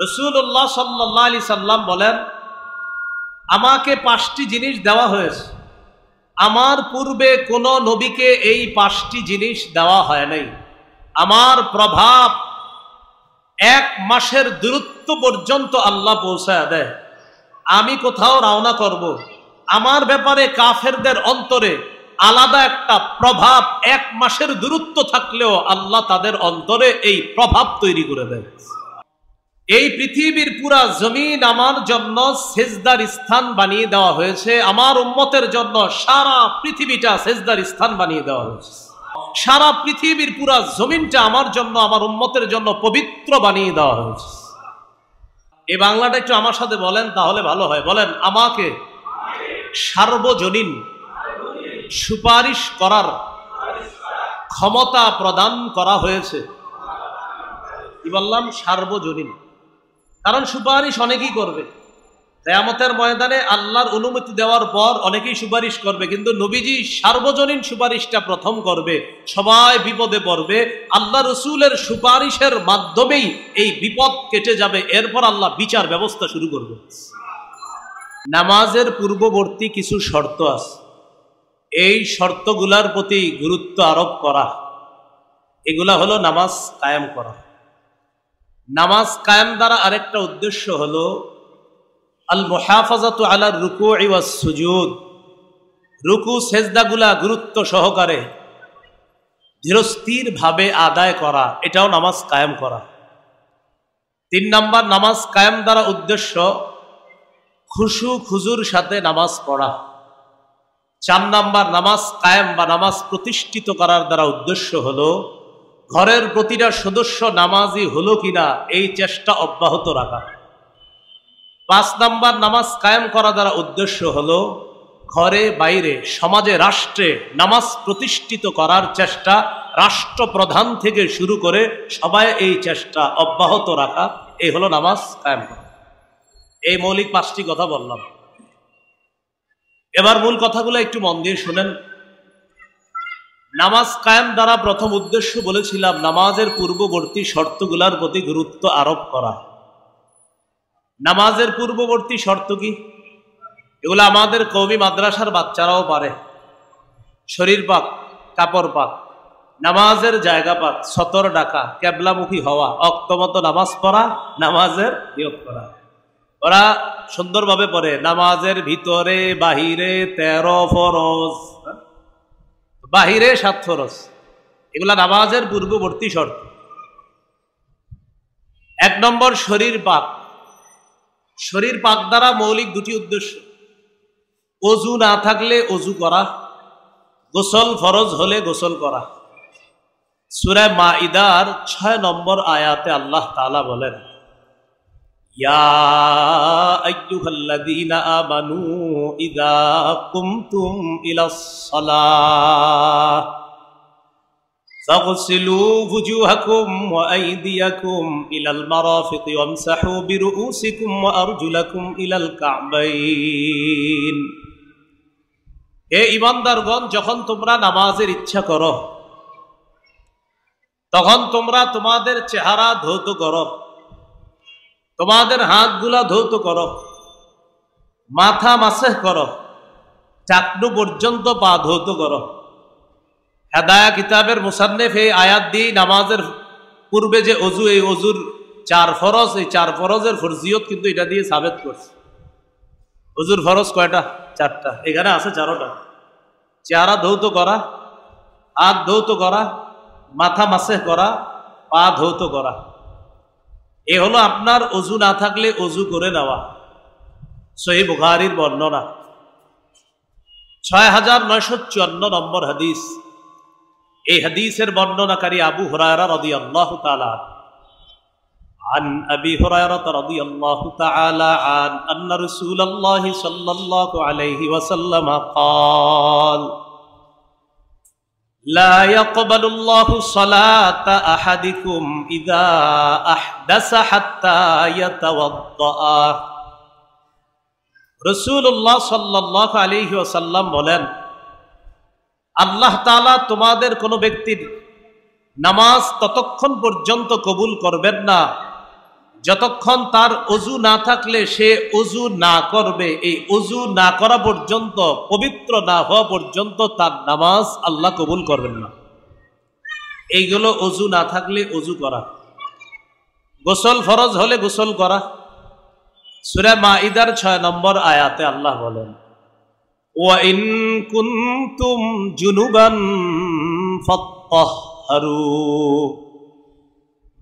রাসূলুল্লাহ সাল্লাল্লাহু আলাইহি সাল্লাম বলেন, আমাকে 5টি জিনিস দেওয়া হয়েছে, আমার পূর্বে কোন নবীকে এই 5টি জিনিস দেওয়া হয় নাই। আমার প্রভাব 1 মাসের দূরত্ব পর্যন্ত আল্লাহ পৌঁছায় দেয়। আমি কোথাও রওনা করব, আমার ব্যাপারে কাফেরদের অন্তরে আলাদা একটা প্রভাব 1 মাসের দূরত্ব থাকলেও আল্লাহ তাদের অন্তরে এই প্রভাব তৈরি করে দেয়। এই পৃথিবীর পুরা জমিন আমার জন্য সেজদার স্থান বানিয়ে দেওয়া হয়েছে, আমার উম্মতের জন্য সারা পৃথিবীটা সেজদার স্থান বানিয়ে দেওয়া হয়েছে। সারা পৃথিবীর পুরা জমিনটা আমার জন্য, আমার উম্মতের জন্য পবিত্র বানিয়ে দেওয়া হয়েছে। এই বাংলাটা একটু আমার সাথে বলেন, তাহলে ভালো হয়। বলেন, আমাকে সার্বজনীন সুপারিশ করার ক্ষমতা প্রদান করা হয়েছে। কি বললাম? সার্বজনীন। কারণ সুপারিশ অনেকেই করবে। কিয়ামতের ময়দানে আল্লাহর অনুমতি দেওয়ার পর অনেকেই সুপারিশ করবে, কিন্তু নবীজি সার্বজনীন সুপারিশটা প্রথম করবে। সবাই বিপদে পড়বে, আল্লাহ রসুলের সুপারিশের মাধ্যমেই এই বিপদ কেটে যাবে। এরপর আল্লাহ বিচার ব্যবস্থা শুরু করবে। নামাজের পূর্ববর্তী কিছু শর্ত আছে, এই শর্তগুলার প্রতি গুরুত্ব আরোপ করা। এগুলা হলো নামাজ কায়েম করা। নামাজ কায়েম দ্বারা আরেকটা উদ্দেশ্য হলো আল মুহাফাজাতু আলা রুকুই ওয়াস সুজুদ। রুকু সেজদাগুলা গুরুত্ব সহকারে ধীরস্থির ভাবে আদায় করা, এটাও নামাজ কায়েম করা। 3 নাম্বার, নামাজ কায়েম দ্বারা উদ্দেশ্য খুশু খুজুর সাথে নামাজ পড়া। 4 নাম্বার, নামাজ কায়েম বা নামাজ প্রতিষ্ঠিত করার দ্বারা উদ্দেশ্য হলো ঘরের প্রতিটা সদস্য নামাজি হলো কিনা এই চেষ্টা অব্যাহত রাখা। 5 নাম্বার, নামাজ কায়েম করা দ্বারা উদ্দেশ্য হলো ঘরে বাইরে সমাজে রাষ্ট্রে নামাজ প্রতিষ্ঠিত করার চেষ্টা, রাষ্ট্রপ্রধান থেকে শুরু করে সবাই এই চেষ্টা অব্যাহত রাখা। এই হলো নামাজ কায়েম করা। এই মৌলিক 5টি কথা বললাম। এবার মূল কথাগুলো একটু মন দিয়ে শুনেন। নামাজ কায়েম দ্বারা প্রথম উদ্দেশ্য বলেছিলাম নামাজের পূর্ববর্তী শর্তগুলার প্রতি গুরুত্ব আরোপ করা। নামাজের পূর্ববর্তী শর্ত কি? এগুলো আমাদের কওমি মাদ্রাসার বাচ্চারাও পারে। শরীর পাক, কাপড় পাক, নামাজের জায়গা পাক, সতর ডাকা, কেবলামুখী হওয়া, অক্তমতো নামাজ পড়া, নামাজের নিয়ত করা। ওরা সুন্দরভাবে পড়ে। নামাজের ভিতরে বাহিরে 13 ফরজ, বাহিরে 7 ফরজ। এগুলা নামাজের পূর্ববর্তী শর্ত। 1 নম্বর, শরীর পাক। শরীর পাক দ্বারা মৌলিক 2টি উদ্দেশ্য। অজু না থাকলে অজু করা, গোসল ফরজ হলে গোসল করা। সূরা মাইদার 6 নম্বর আয়াতে আল্লাহ তাআলা বলেন, ইয়া আইয়ুহাল্লাযীনা আমানু ইযা কুমতুম ইলাস সালাহ ফাগসিলু ওয়ুজুহাকুম ওয়া আইদিয়াকুম ইলাল মারাফিকি ওয়ামসাহু বিরুউসিকুম ওয়া আরজুলাকুম ইলাল কা'বাইন। হে ঈমানদারগণ, যখন তোমরা নামাজের ইচ্ছা করো তখন তোমরা তোমাদের চেহারা ধৌত করো, তোমাদের হাতগুলা ধৌত করো, মাথা মাসেহ করো, টাকনু পর্যন্ত পা ধৌত করো। হেদায়া কিতাবের মুসান্নিফ এই আয়াত দিয়ে নামাজের পূর্বে যে অজু, এই অজুর 4 ফরজ, এই 4 ফরজের ফরজিয়ত কিন্তু এটা দিয়ে সাবেত করছে। অজুর ফরজ কয়টা? 4টা। এখানে আছে 4টা। চেহারা ধৌত করা, হাত ধৌত করা, মাথা মাসেহ করা, পা ধৌত করা। এ হলো আপনার অজু না থাকলে অজু করে নেওয়া। সহিহ বুখারীর বর্ণনা 6954 নম্বর হাদিস। এই হাদিসের বর্ণনাকারী আবু হুরায়রা রাদিয়াল্লাহু তাআলা عن أبي هريرة رضي الله تعالى عنه أن رسول الله صلى الله عليه وسلم قال لا يقبل الله صلاة أحدكم إذا أحدث حتى يتوضأ। রাসূলুল্লাহ সাল্লাল্লাহু আলাইহি ওয়াসাল্লাম বলেন, আল্লাহ তাআলা তোমাদের কোনো ব্যক্তির নামাজ ততক্ষণ পর্যন্ত কবুল করবেন না যতক্ষণ তার অজু না থাকলে সে অজু না করবে, এই অজু না করা পর্যন্ত, পবিত্র না হওয়া পর্যন্ত তার নামাজ আল্লাহ কবুল করবেন না। এইগুলো অজু না থাকলে অজু করা, গোসল ফরজ হলে গোসল করা। সূরা মাইদার 6 নম্বর আয়াতে আল্লাহ বলেন, ওয়া ইন কুনতুম জুনুবান ফাত্তাহহারু,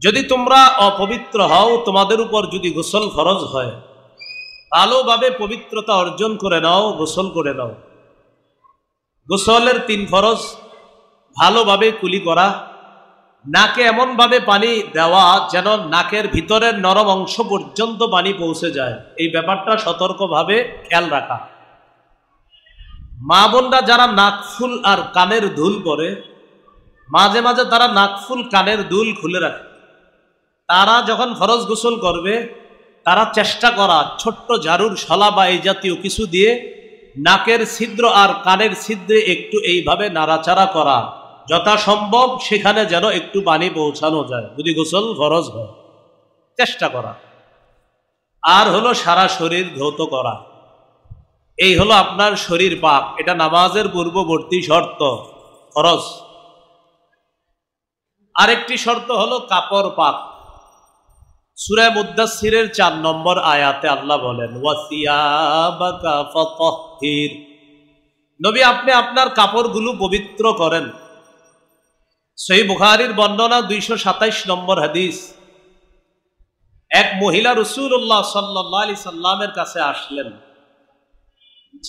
যদি তোমরা অপবিত্র হও, তোমাদের উপর যদি গোসল ফরজ হয়, ভালোভাবে পবিত্রতা অর্জন করে নাও, গোসল করে নাও। গোসলের 3 ফরজ: ভালোভাবে কুলি করা, নাকে এমনভাবে পানি দেওয়া যেন নাকের ভিতরের নরম অংশ পর্যন্ত পানি পৌঁছে যায়, এই ব্যাপারটা সতর্কভাবে খেয়াল রাখা। মা বোনরা যারা নাকফুল আর কানের দুল পরে, মাঝে মাঝে তারা নাকফুল কানের দুল খুলে রাখে, তারা যখন ফরজ গোসল করবে তারা চেষ্টা করা ছোট্ট ঝাড়ুর শলা বা এই জাতীয় কিছু দিয়ে নাকের ছিদ্র আর কানের ছিদ্রে একটু এইভাবে নাড়াচাড়া করা, যথাসম্ভব সেখানে যেন একটু পানি পৌঁছানো যায় যদি গোসল ফরজ হয়, চেষ্টা করা। আর হলো সারা শরীর ধৌত করা, এই হলো আপনার শরীর পাক, এটা নামাজের পূর্ববর্তী শর্ত, ফরজ। আরেকটি শর্ত হলো কাপড় পাক। সূরা মুদ্দাসসিরের 4 নম্বর আয়াতে আল্লাহ বলেন, ওয়াসিয়াবাকা ফাতাহহির, নবী আপনি আপনার কাপড়গুলো পবিত্র করেন। সহিহ বুখারীর বর্ণনা 227 নম্বর হাদিস। এক মহিলা রাসূলুল্লাহ সাল্লাল্লাহু আলাইহি সাল্লামের কাছে আসলেন।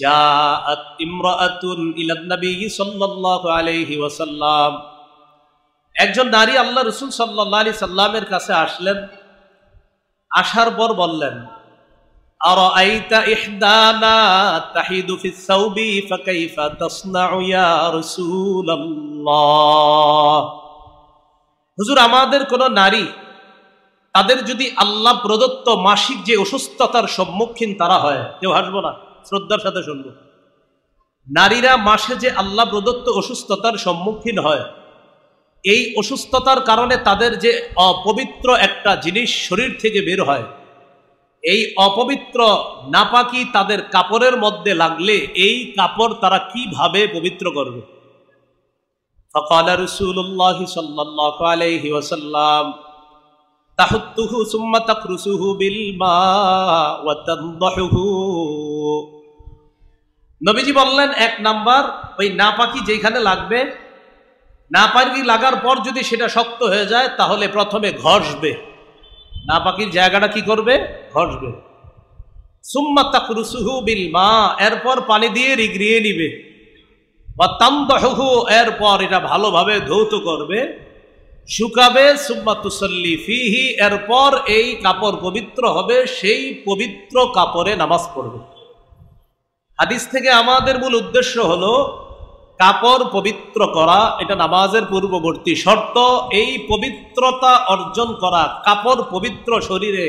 জাআত ইমরাআতুন ইলান নবী সাল্লাল্লাহু আলাইহি ওয়াসাল্লাম, একজন নারী আল্লাহ রাসূল সাল্লাল্লাহু আলাইহি সাল্লামের কাছে আসলেন। আসার পর বললেন, আরাআইতা ইহদানা তাহিদু ফিস সাওবি ফাকাইফা তাসনাউ ইয়া রাসূলুল্লাহ, হুজুর আমাদের কোন নারী, তাদের যদি আল্লাহ প্রদত্ত মাসিক যে অসুস্থতার সম্মুখীন তারা হয়, কেউ হাসবো না, শ্রদ্ধার সাথে শুনবো, নারীরা মাসে যে আল্লাহ প্রদত্ত অসুস্থতার সম্মুখীন হয়, এই অসুস্থতার কারণে তাদের যে অপবিত্র একটা জিনিস শরীর থেকে বের হয়, এই অপবিত্র নাপাকি তাদের কাপড়ের মধ্যে লাগলে এই কাপড় তারা কিভাবে পবিত্র করবে? ফাকালা রাসূলুল্লাহ সাল্লাল্লাহু আলাইহি ওয়াসাল্লাম, তাহুত্তুহু সুম্মা তাকরুসুহু বিল মা ওয়া তানদাহুহু, নবীজি বললেন 1 নাম্বার, ওই নাপাকি যেখানে লাগবে, নাপাকি লাগার পর যদি সেটা শক্ত হয়ে যায় তাহলে প্রথমে ঘষবে, নাপাকির জায়গাটা কি করবে? ঘষবে। সুম্মা তাকরুসুহু বিল মা, এরপর পানি দিয়ে রিগড়িয়ে নিবে। ওয়া তানদাহুহু, এরপর এটা ভালোভাবে ধৌত করবে, শুকাবে। সুম্মা তুসাল্লি ফিহি, এরপর এই কাপড় পবিত্র হবে, সেই পবিত্র কাপড়ে নামাজ পড়বে। হাদিস থেকে আমাদের মূল উদ্দেশ্য হলো কাপড় পবিত্র করা, এটা নামাজের পূর্ববর্তী শর্ত। এই পবিত্রতা অর্জন করা, কাপড় পবিত্র শরীরে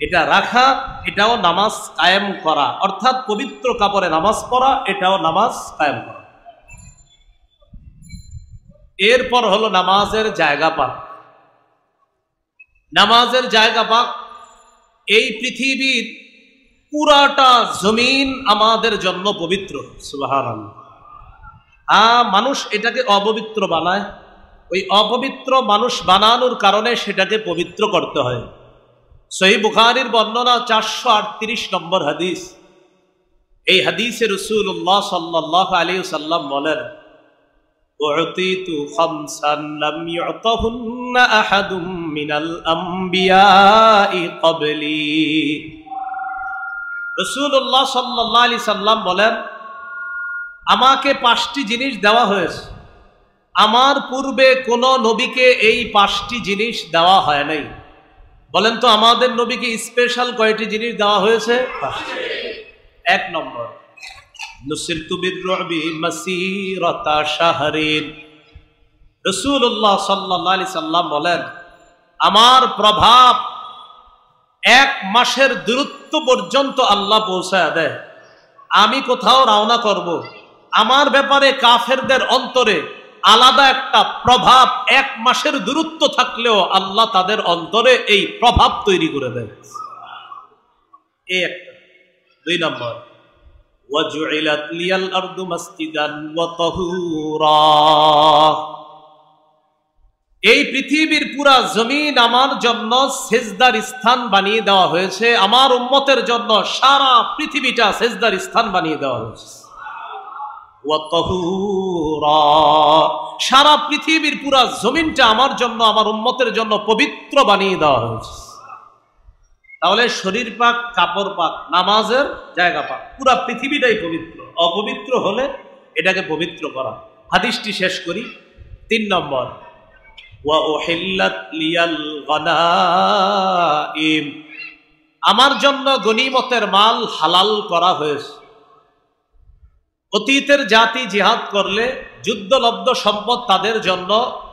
এটা রাখা, এটাও নামাজ কায়েম করা, অর্থাৎ পবিত্র কাপড়ে নামাজ পড়া, এটাও নামাজ কায়েম করা। এরপর হলো নামাজের জায়গা পাক। নামাজের জায়গা পাক, এই পৃথিবীর পুরাটা জমিন আমাদের জন্য পবিত্র। সুবহানাল্লাহ। মানুষ এটাকে অপবিত্র বানায়, ওই অপবিত্র মানুষ বানানোর কারণে সেটাকে পবিত্র করতে হয়। সহিহ বুখারীর বর্ণনা 438 নম্বর হাদিস। এই হাদিসে রাসূলুল্লাহ সাল্লাল্লাহু আলাইহি ওয়াসাল্লাম বলেন, উ'তিতু খামসান লাম ইউ'তাহুন্না আহাদুম মিনাল আমবিয়াই ক্বাবলি। রাসূলুল্লাহ সাল্লাল্লাহু আলাইহি সাল্লাম বলেন, আমাকে 5টি জিনিস দেওয়া হয়েছে, আমার পূর্বে কোন নবীকে এই 5টি জিনিস দেওয়া হয় নাই। বলেন তো আমাদের নবীকে স্পেশাল কয়টি জিনিস দেওয়া হয়েছে? 5টি। 1 নম্বর, নুসিরতু বির-রু'বি মাসিরাতা শাহরিন। রাসূলুল্লাহ সাল্লাল্লাহু আলাইহি সাল্লাম বলেন, আমার প্রভাব 1 মাসের দূরত্ব পর্যন্ত আল্লাহ পৌঁছায় দেয়। আমি কোথাও রওনা করব, আমার ব্যাপারে কাফেরদের অন্তরে আলাদা একটা প্রভাব, 1 মাসের দূরত্ব থাকলেও আল্লাহ তাদের অন্তরে এই প্রভাব তৈরি করে দেয়। এই একটা। 2 নম্বর, ওয়াজুইলাত লিয়াল আরদু মাসজিদান ওয়া তাহুরা, এই পৃথিবীর পুরা জমিন আমার জন্য সেজদার স্থান বানিয়ে দেওয়া হয়েছে, আমার উম্মতের জন্য সারা পৃথিবীটা সেজদার স্থান বানিয়ে দেওয়া হয়েছে। ওয়া তাহুরা, সারা পৃথিবীর পুরা জমিনটা আমার জন্য, আমার উম্মতের জন্য পবিত্র বানিয়ে দেওয়া হয়েছে। তাহলে শরীর পাক, কাপড় পাক, নামাজের জায়গা পাক, পুরা পৃথিবীটাই পবিত্র। অপবিত্র হলে এটাকে পবিত্র করা। হাদিসটি শেষ করি। 3 নম্বর, ওয়া উহিল্লাত লিয়াল গনাইম, আমার জন্য গনিমতের মাল হালাল করা হয়েছে। অতীতের জাতি জিহাদ করলে যুদ্ধলব্ধ সম্পদ তাদের জন্য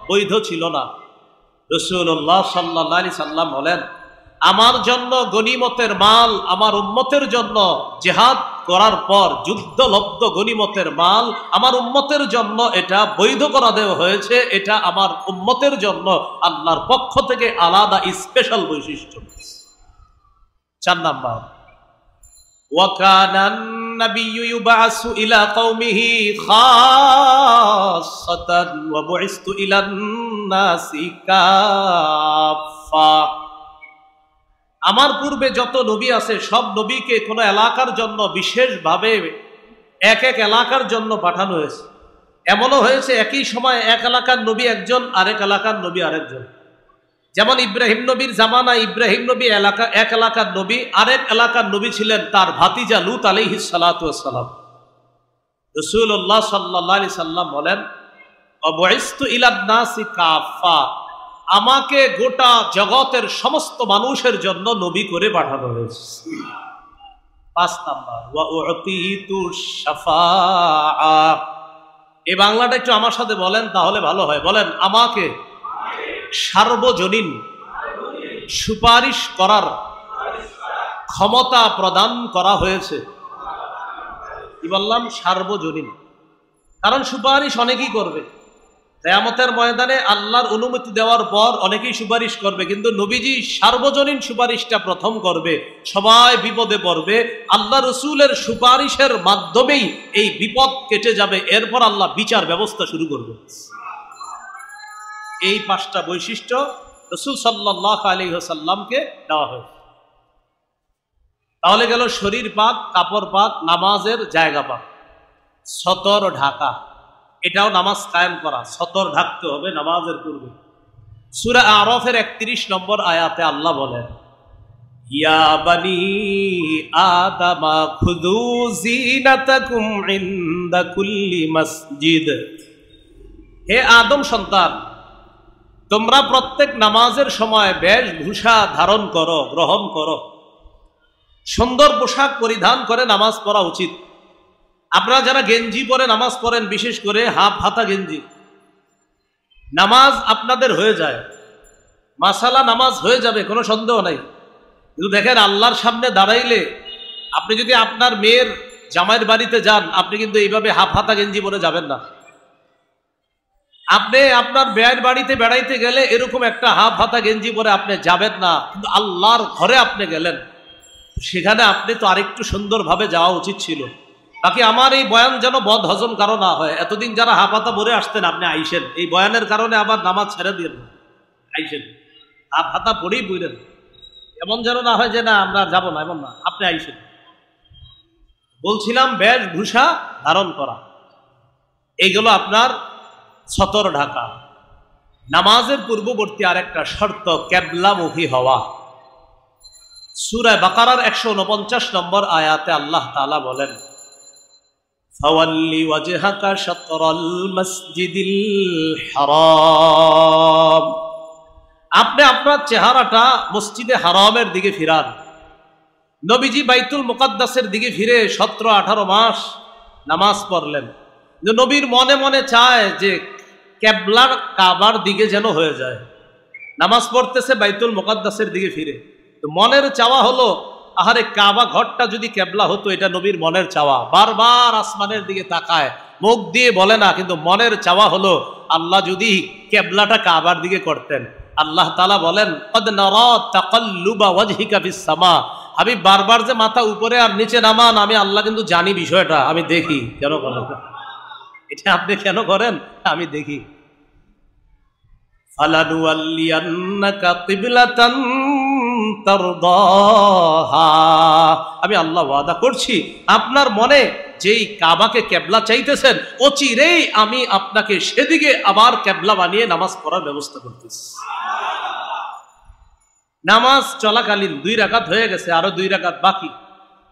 বৈধ ছিল না। রাসূলুল্লাহ সাল্লাল্লাহু আলাইহি সাল্লাম বলেন, আমার জন্য গনিমতের মাল, আমার উম্মতের জন্য জিহাদ করার পর যুদ্ধলব্ধ গনিমতের মাল আমার উম্মতের জন্য এটা বৈধ করা দেওয়া হয়েছে। এটা আমার উম্মতের জন্য আল্লাহর পক্ষ থেকে আলাদা স্পেশাল বৈশিষ্ট্য। 4 নাম্বার, ওয়া কানান নাবিয়্যু ইউবআসু ইলা কওমিহি খাসসাতান ওয়া বুইসতু ইলান নাসি কাফা, আমার পূর্বে যত নবী আছে সব নবীকে কোন এলাকার জন্য বিশেষভাবে এক এক এলাকার জন্য পাঠানো হয়েছে। এমনও হয়েছে একই সময় এক এলাকার নবী একজন, আরেক এলাকার নবী আরেকজন। যেমন ইব্রাহিম নবীর জামানা ইব্রাহিম নবী এক এলাকার নবী, আরেক এলাকার নবী ছিলেন তার ভাতিজা লূত আলাইহিস সালাতু ওয়াস সালাম। রাসূলুল্লাহ সাল্লাল্লাহু আলাইহি সাল্লাম বলেন, অবইস্তু ইলান নাসি কাফা, আমাকে গোটা জগতের সমস্ত মানুষের জন্য নবী করে পাঠানো হয়েছে। 5 নাম্বার, ওয়া উতিতু শাফাআ, এই বাংলাটা একটু আমার সাথে বলেন তাহলে ভালো হয়। বলেন, আমাকে সার্বজনীন সুপারিশ করার ক্ষমতা প্রদান করা হয়েছে। কি বললাম? সার্বজনীন। কারণ সুপারিশ অনেকেই করবে। কিয়ামতের ময়দানে আল্লাহর অনুমতি দেওয়ার পর অনেকেই সুপারিশ করবে, কিন্তু নবীজি সার্বজনীন সুপারিশটা প্রথম করবে। সবাই বিপদে পড়বে, আল্লাহ রসুলের সুপারিশের মাধ্যমেই এই বিপদ কেটে যাবে। এরপর আল্লাহ বিচার ব্যবস্থা শুরু করবে। এই 5টা বৈশিষ্ট্য রাসূল সাল্লাল্লাহু আলাইহি ওয়াসাল্লামকে দেওয়া হয়েছে। তাহলে গেল শরীর পাক, কাপড় পাক, নামাজের জায়গা পাক। সতর ঢাকা, এটাও নামাজ কায়েম করা। সতর ঢাকতে হবে নামাজের পূর্বে। সূরা আরাফের 31 নম্বর আয়াতে আল্লাহ বলেন, ইয়া বানি আদামা খুযু যিনাতাকুম ইনদা কুল্লি মসজিদ, হে আদম সন্তান, তোমরা প্রত্যেক নামাজের সময় বেশভূষা ধারণ করো, গ্রহণ করো। সুন্দর পোশাক পরিধান করে নামাজ পড়া উচিত। আপনারা যারা গেঞ্জি পরে নামাজ পড়েন, বিশেষ করে হাফ হাতা গেঞ্জি, নামাজ আপনাদের হয়ে যায়, মাসালা নামাজ হয়ে যাবে, কোনো সন্দেহ নাই। কিন্তু দেখেন, আল্লাহর সামনে দাঁড়াইলে আপনি যদি আপনার মেয়ের জামাইয়ের বাড়িতে যান, আপনি কিন্তু এইভাবে হাফ হাতা গেঞ্জি পরে যাবেন না। আপনি আপনার মেয়ের বাড়িতে বেড়াইতে গেলে এরকম একটা হাফ হাতা গেঞ্জি পরে আপনি যাবেন না। কিন্তু আল্লাহর ঘরে আপনি গেলেন, সেখানে আপনি তো আরেকটু সুন্দরভাবে যাওয়া উচিত ছিল। বাকি আমার এই বয়ান যেন বদ হজম কারো না হয়। এতদিন যারা হাফাতা পরে আসতেন, আপনি আইসেন, এই বয়ানের কারণে আবার নামাজ ছেড়ে দিয়ে আইসেন, হাফ হাতা পরেই বইলেন, এমন যেন না হয় যে না আমরা যাবো না, এমন না, আপনি আইসেন। বলছিলাম বেশভূষা ধারণ করা, এইগুলো আপনার সতর ঢাকা। নামাজের পূর্ববর্তী আরেকটা শর্ত কেবলামুখী হওয়া। সূরা বাকারার 149 নম্বর আয়াতে আল্লাহ তাআলা বলেন, ফাওয়াল্লি ওয়াজহাকা শাতরাল মসজিদিল হারাম, আপনি আপনার চেহারাটা মসজিদে হারামের দিকে ফিরান। নবীজি বাইতুল মুকাদ্দাসের দিকে ফিরে 17-18 মাস নামাজ পড়লেন। নবীর মনে মনে চায় যে কেবলার কাবার দিকে যেন হয়ে যায়। নামাজ পড়তেছে বাইতুল মুকাদ্দাসের দিকে ফিরে, তো মনের চাওয়া হলো, আহারে কাবা ঘরটা যদি কেবলা হতো। এটা নবীর মনের চাওয়া। বারবার আসমানের দিকে তাকায়, মুখ দিয়ে বলে না, কিন্তু মনের চাওয়া হলো, আল্লাহ যদি কেবলাটা কাবার দিকে করতেন, আল্লাহ তাআলা বলেন কদ নারা তাকাল্লুবা ওয়াজহিকা ফিস সামা, আমি বারবার যে মাথা উপরে আর নিচে নামান, আমি আল্লাহ কিন্তু জানি বিষয়টা, আমি দেখি। কেন করেন এটা? আপনি কেন করেন? আমি দেখি। ফালানুওয়াল্লিয়ান্নাকা কিবলাতান তারদাহা, আমি আল্লাহ ওয়াদা করছি আপনার মনে যেই কাবাকে কেবলা চাইতেছেন, অচিরেই আমি আপনাকে সেদিকে আবার কেবলা বানিয়ে নামাজ পড়ার ব্যবস্থা করতেছি। নামাজ চলাকালীন 2 রাকাত হয়ে গেছে, আরো 2 রাকাত বাকি।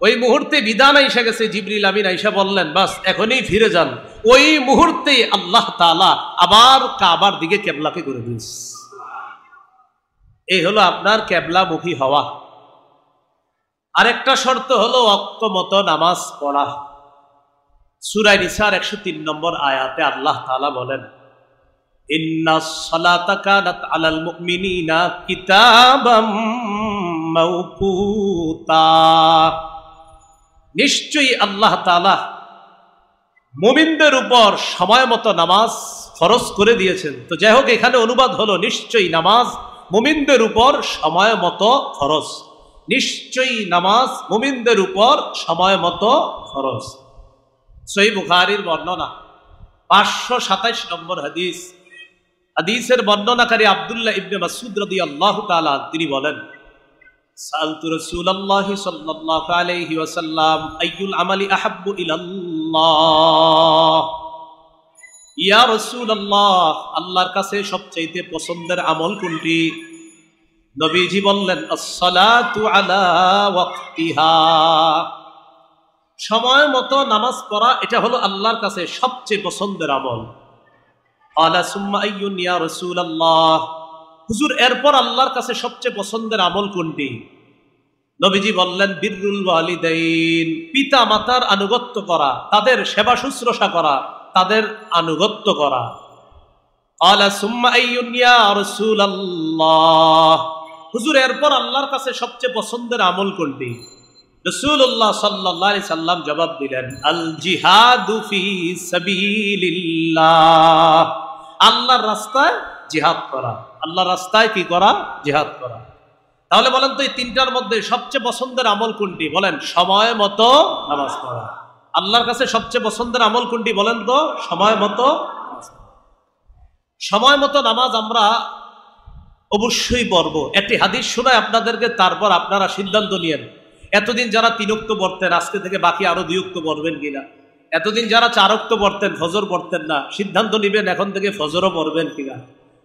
ওই মুহূর্তে বিধান এসে গেছে, জিবরিল আমিন আইসা বললেন বাস এখনই ফিরে যান। ওই মুহূর্তে আল্লাহ তাআলা আবার কাবার দিকে কেবলাকে করে দিয়েছে। এই হলো আপনার কেবলামুখী হওয়া। আরেকটা শর্ত হলো ওয়াক্ত মতো নামাজ পড়া। সূরা নিসার 103 নম্বর আয়াতে আল্লাহ তাআলা বলেন ইন্নাস সালাতা কানাত আলাল মুমিনিনা কিতাবাম মাওকুতা, নিশ্চয়ই আল্লাহ তাআলা মুমিনদের উপর সময় মতো নামাজ ফরজ করে দিয়েছেন। তো যাই হোক, এখানে অনুবাদ হলো নিশ্চয়ই নামাজ মুমিনদের উপর সময় মতো ফরজ। নিশ্চয়ই নামাজ মুমিনদের উপর সময় মতো ফরজ। সহিহ বুখারীর বর্ণনা 527 নম্বর হাদিস। হাদিসের বর্ণনাকারী আব্দুল্লাহ ইবনে মাসউদ রাদিয়াল্লাহু তাআলা তিনি বলেন সাআলতু রাসূলুল্লাহ সাল্লাল্লাহু আলাইহি ওয়াসাল্লাম আইয়ুল আমালি আহাব্বু ইলাল্লাহ, ইয়া রাসূলুল্লাহ আল্লাহর কাছে সবচেয়ে পছন্দের আমল কোনটি? নবীজি বললেন আস-সালাতু আলা ওয়াক্তিহা, সময় মতো নামাজ পড়া এটা হলো আল্লাহর কাছে সবচেয়ে পছন্দের আমল। ক্বালা সুম্মা আইয়ুন ইয়া রাসূলুল্লাহ, হুজুর এরপর আল্লাহর কাছে সবচেয়ে পছন্দের আমল কোনটি? নবীজি বললেন বিররুল ওয়ালিদাইন, পিতা মাতার আনুগত্য করা, তাদের সেবা শুশ্রূষা করা, তাদের আনুগত্য করা। ক্বালা সুম্মা আইয়ুন ইয়া রাসূলুল্লাহ, হুজুর এরপর আল্লাহর কাছে সবচেয়ে পছন্দের আমল কোনটি? রাসূলুল্লাহ সাল্লাল্লাহু আলাইহি সাল্লাম জবাব দিলেন আল জিহাদু ফি সাবিলিল্লাহ, আল্লাহর রাস্তায় জিহাদ করা। আল্লাহর রাস্তায় কি করা? জিহাদ করা। তাহলে বলেন তো এই তিনটার মধ্যে সবচেয়ে পছন্দের আমল কোনটি? বলেন সময় মতো নামাজ পড়া। আল্লাহর কাছে সবচেয়ে পছন্দের আমল কোনটি বলেন তো? সময় মতো নামাজ পড়া। সময় মতো নামাজ আমরা অবশ্যই পড়ব। একটি হাদিস শোনায় আপনাদেরকে, তারপর আপনারা সিদ্ধান্ত নিয়েন। এতদিন যারা 3 ওয়াক্ত পড়তেন আজকে থেকে বাকি আরো 2 ওয়াক্ত পড়বেন কিনা। এতদিন যারা 4 ওয়াক্ত পড়তেন, ফজর পড়তেন না, সিদ্ধান্ত নিবেন এখন থেকে ফজরও পড়বেন কিনা।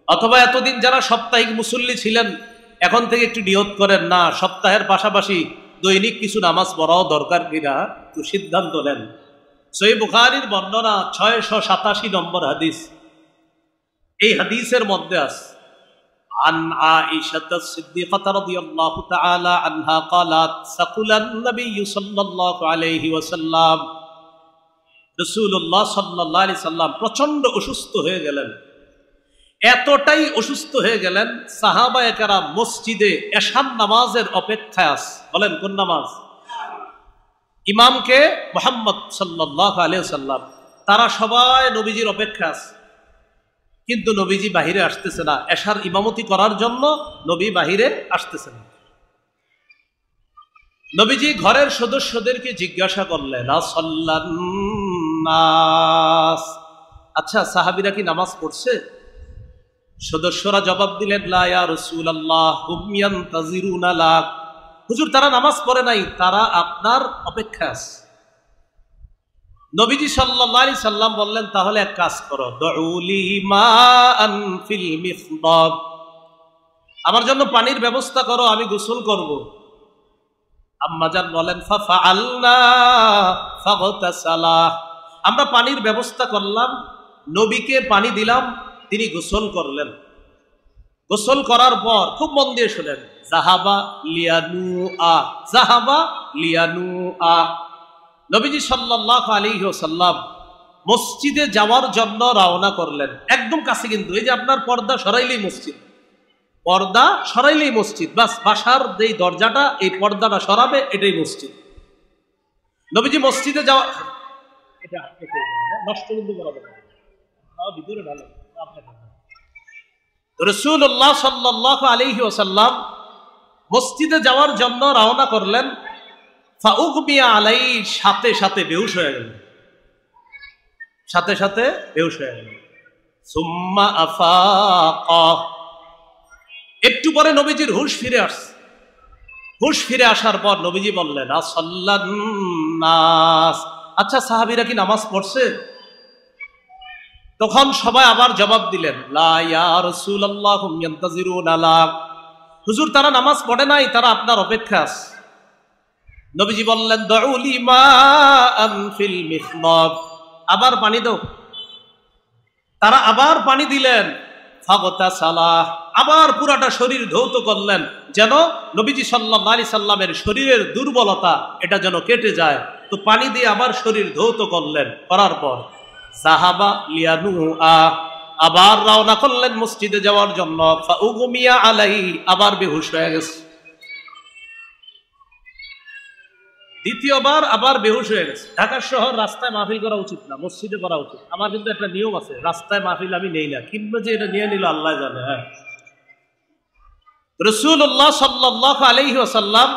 অথবা এতদিন যারা সাপ্তাহিক মুসল্লি ছিলেন এখন থেকে একটু নিয়ত করেন না সপ্তাহের পাশাপাশি দৈনিক কিছু নামাজ পড়াও দরকার কিনা, তো সিদ্ধান্ত নেন। সহিহ বুখারীর বর্ণনা 687 নম্বর হাদিস। এই হাদিসের মধ্যে আছে عن عائشة الصديقة رضي الله تعالى عنها قالت سقل النبي صلى الله عليه وسلم, রাসূলুল্লাহ সাল্লাল্লাহু আলাইহি সাল্লাম প্রচন্ড অসুস্থ হয়ে গেলেন। এতটাই অসুস্থ হয়ে গেলেন সাহাবায়ে কেরাম মসজিদে এশার নামাজের অপেক্ষায় আছে। বলেন কোন নামাজ? ইমামকে মুহাম্মদ সাল্লাল্লাহু আলাইহি সাল্লাম, তারা সবাই নবীজির অপেক্ষায় আছে, কিন্তু নবীজি বাহিরে আসতেছে না। এশার ইমামতি করার জন্য নবী বাহিরে আসতেছে না। নবীজি ঘরের সদস্যদেরকে জিজ্ঞাসা করলেন আসাল্লান নাস, আচ্ছা সাহাবীরা কি নামাজ পড়ছে? সদস্যরা জবাব দিলেন লা ইয়া রাসূলুল্লাহ হুম ইয়ানতাজিরুনা লাক, হুজুর তারা নামাজ পড়ে নাই, তারা আপনার অপেক্ষায় আছে। নবীজি সাল্লাল্লাহু আলাইহি সাল্লাম বললেন তাহলে এক কাজ করো, দুউলি মাআন ফিল মিফদাব, আমার জন্য পানির ব্যবস্থা করো, আমি গোসল করব। আম্মাজান বলেন ফাফআলনা ফাগতাসালা, আমরা পানির ব্যবস্থা করলাম, নবীকে পানি দিলাম, তিনি গোসল করলেন। গোসল করার পর খুব মন দিয়ে শুনেন, যাহাবা লিয়ানুআ, যাহাবা লিয়ানুআ, নবীজি সাল্লাল্লাহু আলাইহি ওয়াসাল্লাম মসজিদে যাওয়ার জন্য রওনা করলেন। একদম কাছে, কিন্তু এই যে আপনার পর্দা সরাইলেই মসজিদ, পর্দা সরাইলেই মসজিদ, বাস বাসার যেই দরজাটা এই পর্দাটা সরাবে এটাই মসজিদ। নবীজি মসজিদে যাওয়া, এটা নষ্ট কিন্তু করা যাবে না, ভিতরে ঢালেন, রাসূলুল্লাহ সাল্লাল্লাহু আলাইহি ওয়াসাল্লাম মসজিদে যাওয়ার জন্য রওনা করলেন। ফাউগমিয়া আলাইহি, সাথে সাথে বেহুশ হয়ে গেলেন, সাথে সাথে বেহুশ হয়ে গেলেন। সুম্মা আফাকা, একটু পরে নবীজির হুঁশ ফিরে আসছে। হুঁশ ফিরে আসার পর নবীজি বললেন, আসাল্লান নাস, আচ্ছা সাহাবীরা কি নামাজ পড়ছে? তখন সবাই আবার জবাব দিলেন, লা ইয়া রাসূলুল্লাহ হুম ইয়ান্তাজিরুনা লাক, হুজুর তারা নামাজ পড়ে নাই, তারা আপনার অপেক্ষা আছে। নবীজি বললেন, দাউ লি মাআন ফিল মিখনাব, আবার পানি দাও। তারা আবার পানি দিলেন। ফাগতাসালা, আবার পুরাটা শরীর ধৌত করলেন, যেন নবীজি সাল্লাল্লাহু আলাইহি সাল্লামের শরীরের দুর্বলতা এটা যেন কেটে যায়। তো পানি দিয়ে আবার শরীর ধৌত করলেন। করার পর সাহাবা লিয়ানুআ, আবার রওনা করলেন মসজিদে যাওয়ার জন্য। ফাউগমিয়া আলাইহি, আবার বেহুশ হয়ে গেছে। দ্বিতীয়বার আবার বেহুশ হয়ে গেছে। ঢাকা শহর রাস্তায় মাহফিল করা উচিত না, মসজিদে করা উচিত। আমার কিন্তু একটা নিয়ম আছে, রাস্তায় মাহফিল আমি নেই না, কিংবা যে এটা নিয়ে নিল আল্লাহ জানে। হ্যাঁ, রাসূলুল্লাহ সাল্লাল্লাহু আলাইহি ওয়াসাল্লাম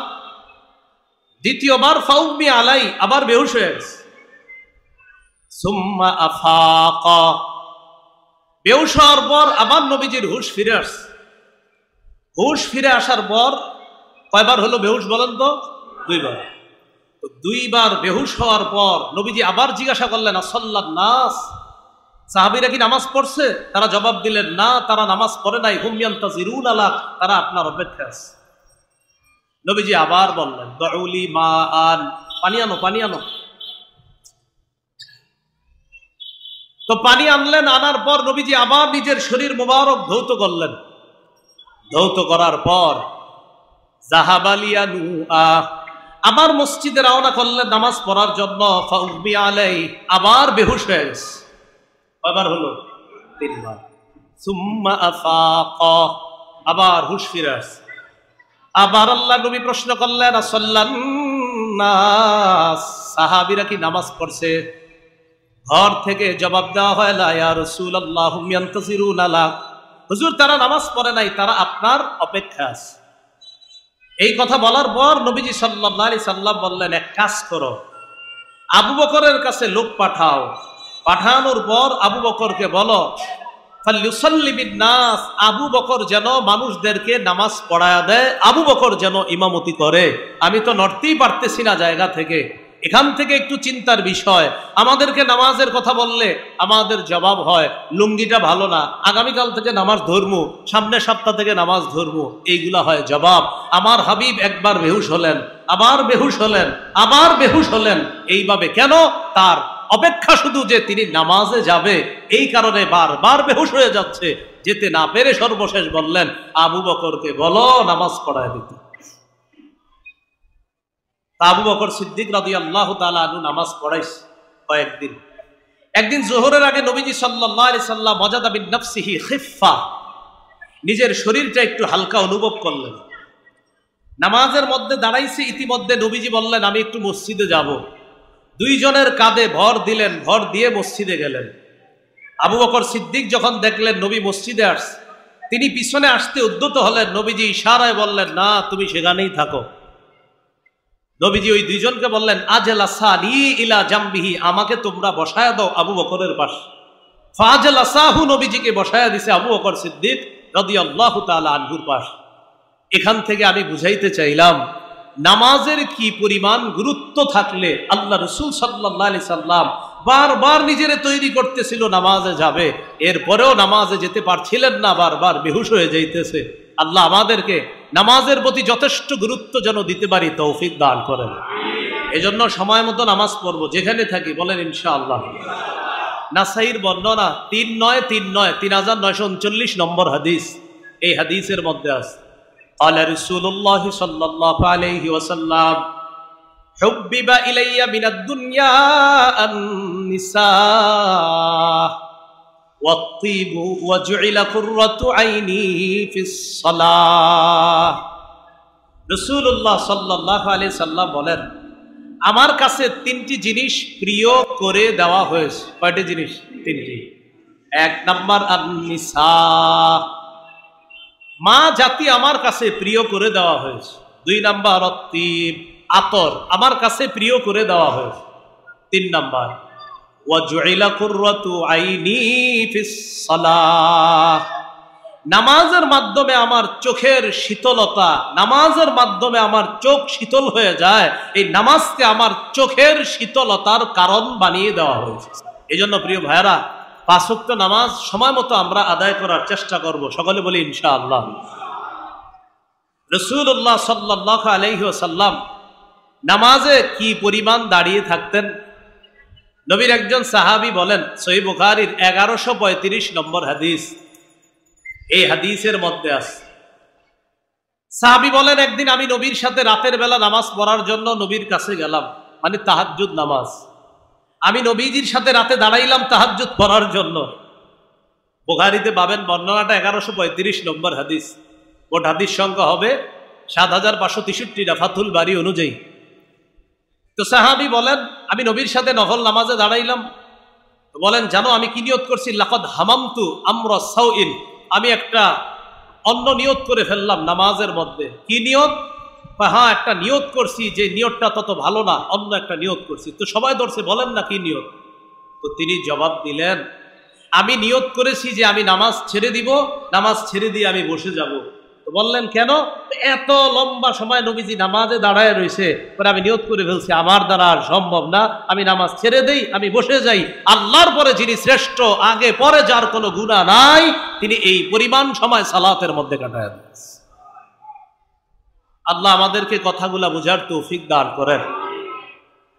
দ্বিতীয়বার ফাউগমিয়া আলাইহি, আবার বেহুশ হয়ে গেছে। সুম্মা আফাকা, বেহুশ হওয়ার পর আবার নবীজির হুঁশ ফিরে আসছে। হুঁশ ফিরে আসার পর কয়বার হলো বেহুশ বলেন তো? দুইবার। তো দুইবার বেহুশ হওয়ার পর নবীজি আবার জিজ্ঞাসা করলেন, আসাল্লান নাস, সাহাবীরা কি নামাজ পড়ছে? তারা জবাব দিলেন, না, তারা নামাজ পড়ে নাই। হুম ইয়ান্তাজিরুনা লাক, তারা আপনার অপেক্ষা আছে। নবীজি আবার বললেন, দাউ লি মাআন, পানি আনো, পানি আনো। তো পানি আনলেন। আনার পর নবীজি আবার নিজের শরীর মুবারক ধৌত করলেন। ধৌত করার পর জাহাবালিয়ানুআ, আবার মসজিদে রওনা করলেন নামাজ পড়ার জন্য। ফাউগমিয়া আলাইহি, আবার বেহুশ হয়ে গেছে। কয়বার হলো? তিনবার। সুম্মা আফাকা, আবার হুঁশ ফিরে আসছে। আবার আল্লাহ নবী প্রশ্ন করলেন, আসাল্লান নাস, সাহাবীরা কি নামাজ পড়ছে? ঘর থেকে জবাব দেওয়া হয়, লা ইয়া রাসূলুল্লাহ হুম ইয়ান্তাজিরুনা লাক, হুজুর তারা নামাজ পড়ে নাই, তারা আপনার অপেক্ষা আছে। এই কথা বলার পর নবীজি সাল্লাল্লাহু আলাইহি সাল্লাম বললেন, এক কাজ করো, আবু বকরের কাছে লোক পাঠাও। পাঠানোর পর আবু বকরকে বলো, ফালইউসাল্লি বিন-নাস, আবু বকর যেন মানুষদেরকে নামাজ পড়ায়া দেয়, আবু বকর যেন ইমামতি করে। আমি তো নড়তেই পারতেছি না জায়গা থেকে। এখান থেকে একটু চিন্তার বিষয়। আমাদেরকে নামাজের কথা বললে আমাদের জবাব হয়, লুঙ্গিটা ভালো না, আগামীকাল থেকে নামাজ ধরমু, সামনের সপ্তাহ থেকে নামাজ ধরমু, এইগুলা হয় জবাব। আমার হাবিব একবার বেহুশ হলেন, আবার বেহুশ হলেন, আবার বেহুশ হলেন। এইভাবে কেন? তার অপেক্ষা শুধু যে তিনি নামাজে যাবে, এই কারণে বারবার বেহুশ হয়ে যাচ্ছে। যেতে না পেরে সর্বশেষ বললেন, আবু বকরকে বলো নামাজ পড়ায় দিতে। আবু বকর সিদ্দিক রাদিয়াল্লাহু তাআলা আনহু নামাজ পড়াইছে কয়েকদিন। একদিন যোহরের আগে নবীজি সাল্লাল্লাহু আলাইহি সাল্লাম ওয়াজাদা বিন নাফসিহি খিফা, নিজের শরীরটা একটু হালকা অনুভব করলেন। নামাজের মধ্যে দাঁড়াইছে, ইতিমধ্যে নবীজি বললেন, আমি একটু মসজিদে যাব। দুইজনের কাঁধে ভর দিলেন, ভর দিয়ে মসজিদে গেলেন। আবু বকর সিদ্দিক যখন দেখলেন নবী মসজিদে আসছে, তিনি পিছনে আসতে উদ্যত হলেন। নবীজি ইশারায় বললেন, না, তুমি সেখানেই থাকো। নবীজি ওই দুইজনকে বললেন, আজলাসানি ইলা জামবিহি, আমাকে তোমরা বসায়া দাও আবু বকরের পাশে। ফাজলাসাহু, নবীজিকে বসায়া দিছে আবু বকর সিদ্দিক রাদিয়াল্লাহু তাআলা আনহুর পাশে। এখান থেকে আমি বুঝাইতে চাইলাম, নামাজের কি পরিমাণ গুরুত্ব থাকলে আল্লাহ রাসূল সাল্লাল্লাহু আলাইহি সাল্লাম বারবার নিজেরে তৈরি করতেছিল নামাজে যাবে, এরপরেও নামাজে যেতে পারছিলেন না, বারবার বেহুশ হয়ে যাইতেছে। আল্লাহ আমাদেরকে নামাজের প্রতি যথেষ্ট গুরুত্ব যেন দিতে পারি, তৌফিক দান করেন। এজন্য সময় মতো নামাজ পড়বো, যেখানে থাকি, বলেন ইনশাআল্লাহ। নাসাইর বর্ণনা 3939 নম্বর হাদিস। এই হাদিসের মধ্যে আছে, قال رسول الله صلى الله عليه وسلم حبب إلي من الدنيا النساء والطيب وجعل قرة عيني في الصلاة। রাসূলুল্লাহ সাল্লাল্লাহু আলাইহি সাল্লাম বলেন, আমার কাছে তিনটি জিনিস প্রিয় করে দেওয়া হয়েছে। কয়টি জিনিস? তিনটি। এক নাম্বার আন-নিসা, মা জাতি আমার কাছে প্রিয় করে দেওয়া হয়েছে। দুই নাম্বার অত্তিব, আতর আমার কাছে প্রিয় করে দেওয়া হয়েছে। তিন নাম্বার ওয়াজুইলা কুররাতু আইনি ফিস সালাহ, নামাজের মাধ্যমে আমার চোখের শীতলতা, নামাজের মাধ্যমে আমার চোখ শীতল হয়ে যায়, এই নামাজকে আমার চোখের শীতলতার কারণ বানিয়ে দেওয়া হয়েছে। এই জন্য প্রিয় ভাইরা, 5 ওয়াক্ত নামাজ সময় মতো আমরা আদায় করার চেষ্টা করব, সকলে বলি ইনশাআল্লাহ। রাসূলুল্লাহ সাল্লাল্লাহু আলাইহি ওয়াসাল্লাম নামাজে কি পরিমাণ দাঁড়িয়ে থাকতেন? নবীর একজন সাহাবী বলেন, সহিহ বুখারীর 1135 নম্বর হাদিস, এই হাদিসের মধ্যে আছে, সাহাবী বলেন, একদিন আমি নবীর সাথে রাতের বেলা নামাজ পড়ার জন্য নবীর কাছে গেলাম, মানে তাহাজ্জুদ নামাজ। আমি নবীজির সাথে রাতে দাঁড়াইলাম তাহাজ্জুদ পড়ার জন্য। বুখারীতে পাবেন বর্ণনাটা 1135 নম্বর হাদিস। মোট হাদিস সংখ্যা হবে 7563টা ফাতুল বারী অনুযায়ী। তো সাহাবী বলেন, আমি নবীর সাথে নফল নামাজে দাঁড়াইলাম। তো বলেন, জানো আমি কি নিয়ত করছি? লাকাদ হামামতু আমরা সাউইন, আমি একটা অন্য নিয়ত করে ফেললাম নামাজের মধ্যে। কি নিয়ত? হ্যাঁ, একটা নিয়ত করছি, যে নিয়তটা তত ভালো না, অন্য একটা নিয়ত করছি। তো সবাই ধরছে, বলেন না কি নিয়ত? তো তিনি জবাব দিলেন, আমি নিয়ত করেছি যে আমি নামাজ ছেড়ে দিব, নামাজ ছেড়ে দিয়ে আমি বসে যাব। তো বললেন, কেন? এত লম্বা সময় নবীজি নামাজে দাঁড়ায় রয়েছে, পরে আমি নিয়ত করে ফেলছি আমার দ্বারা আর সম্ভব না, আমি নামাজ ছেড়ে দেই, আমি বসে যাই। আল্লাহর পরে যিনি শ্রেষ্ঠ, আগে পরে যার কোনো গুনাহ নাই, তিনি এই পরিমাণ সময় সালাতের মধ্যে কাটায় দেন। আল্লাহ আমাদেরকে কথাগুলা বুঝার তৌফিক দান করেন।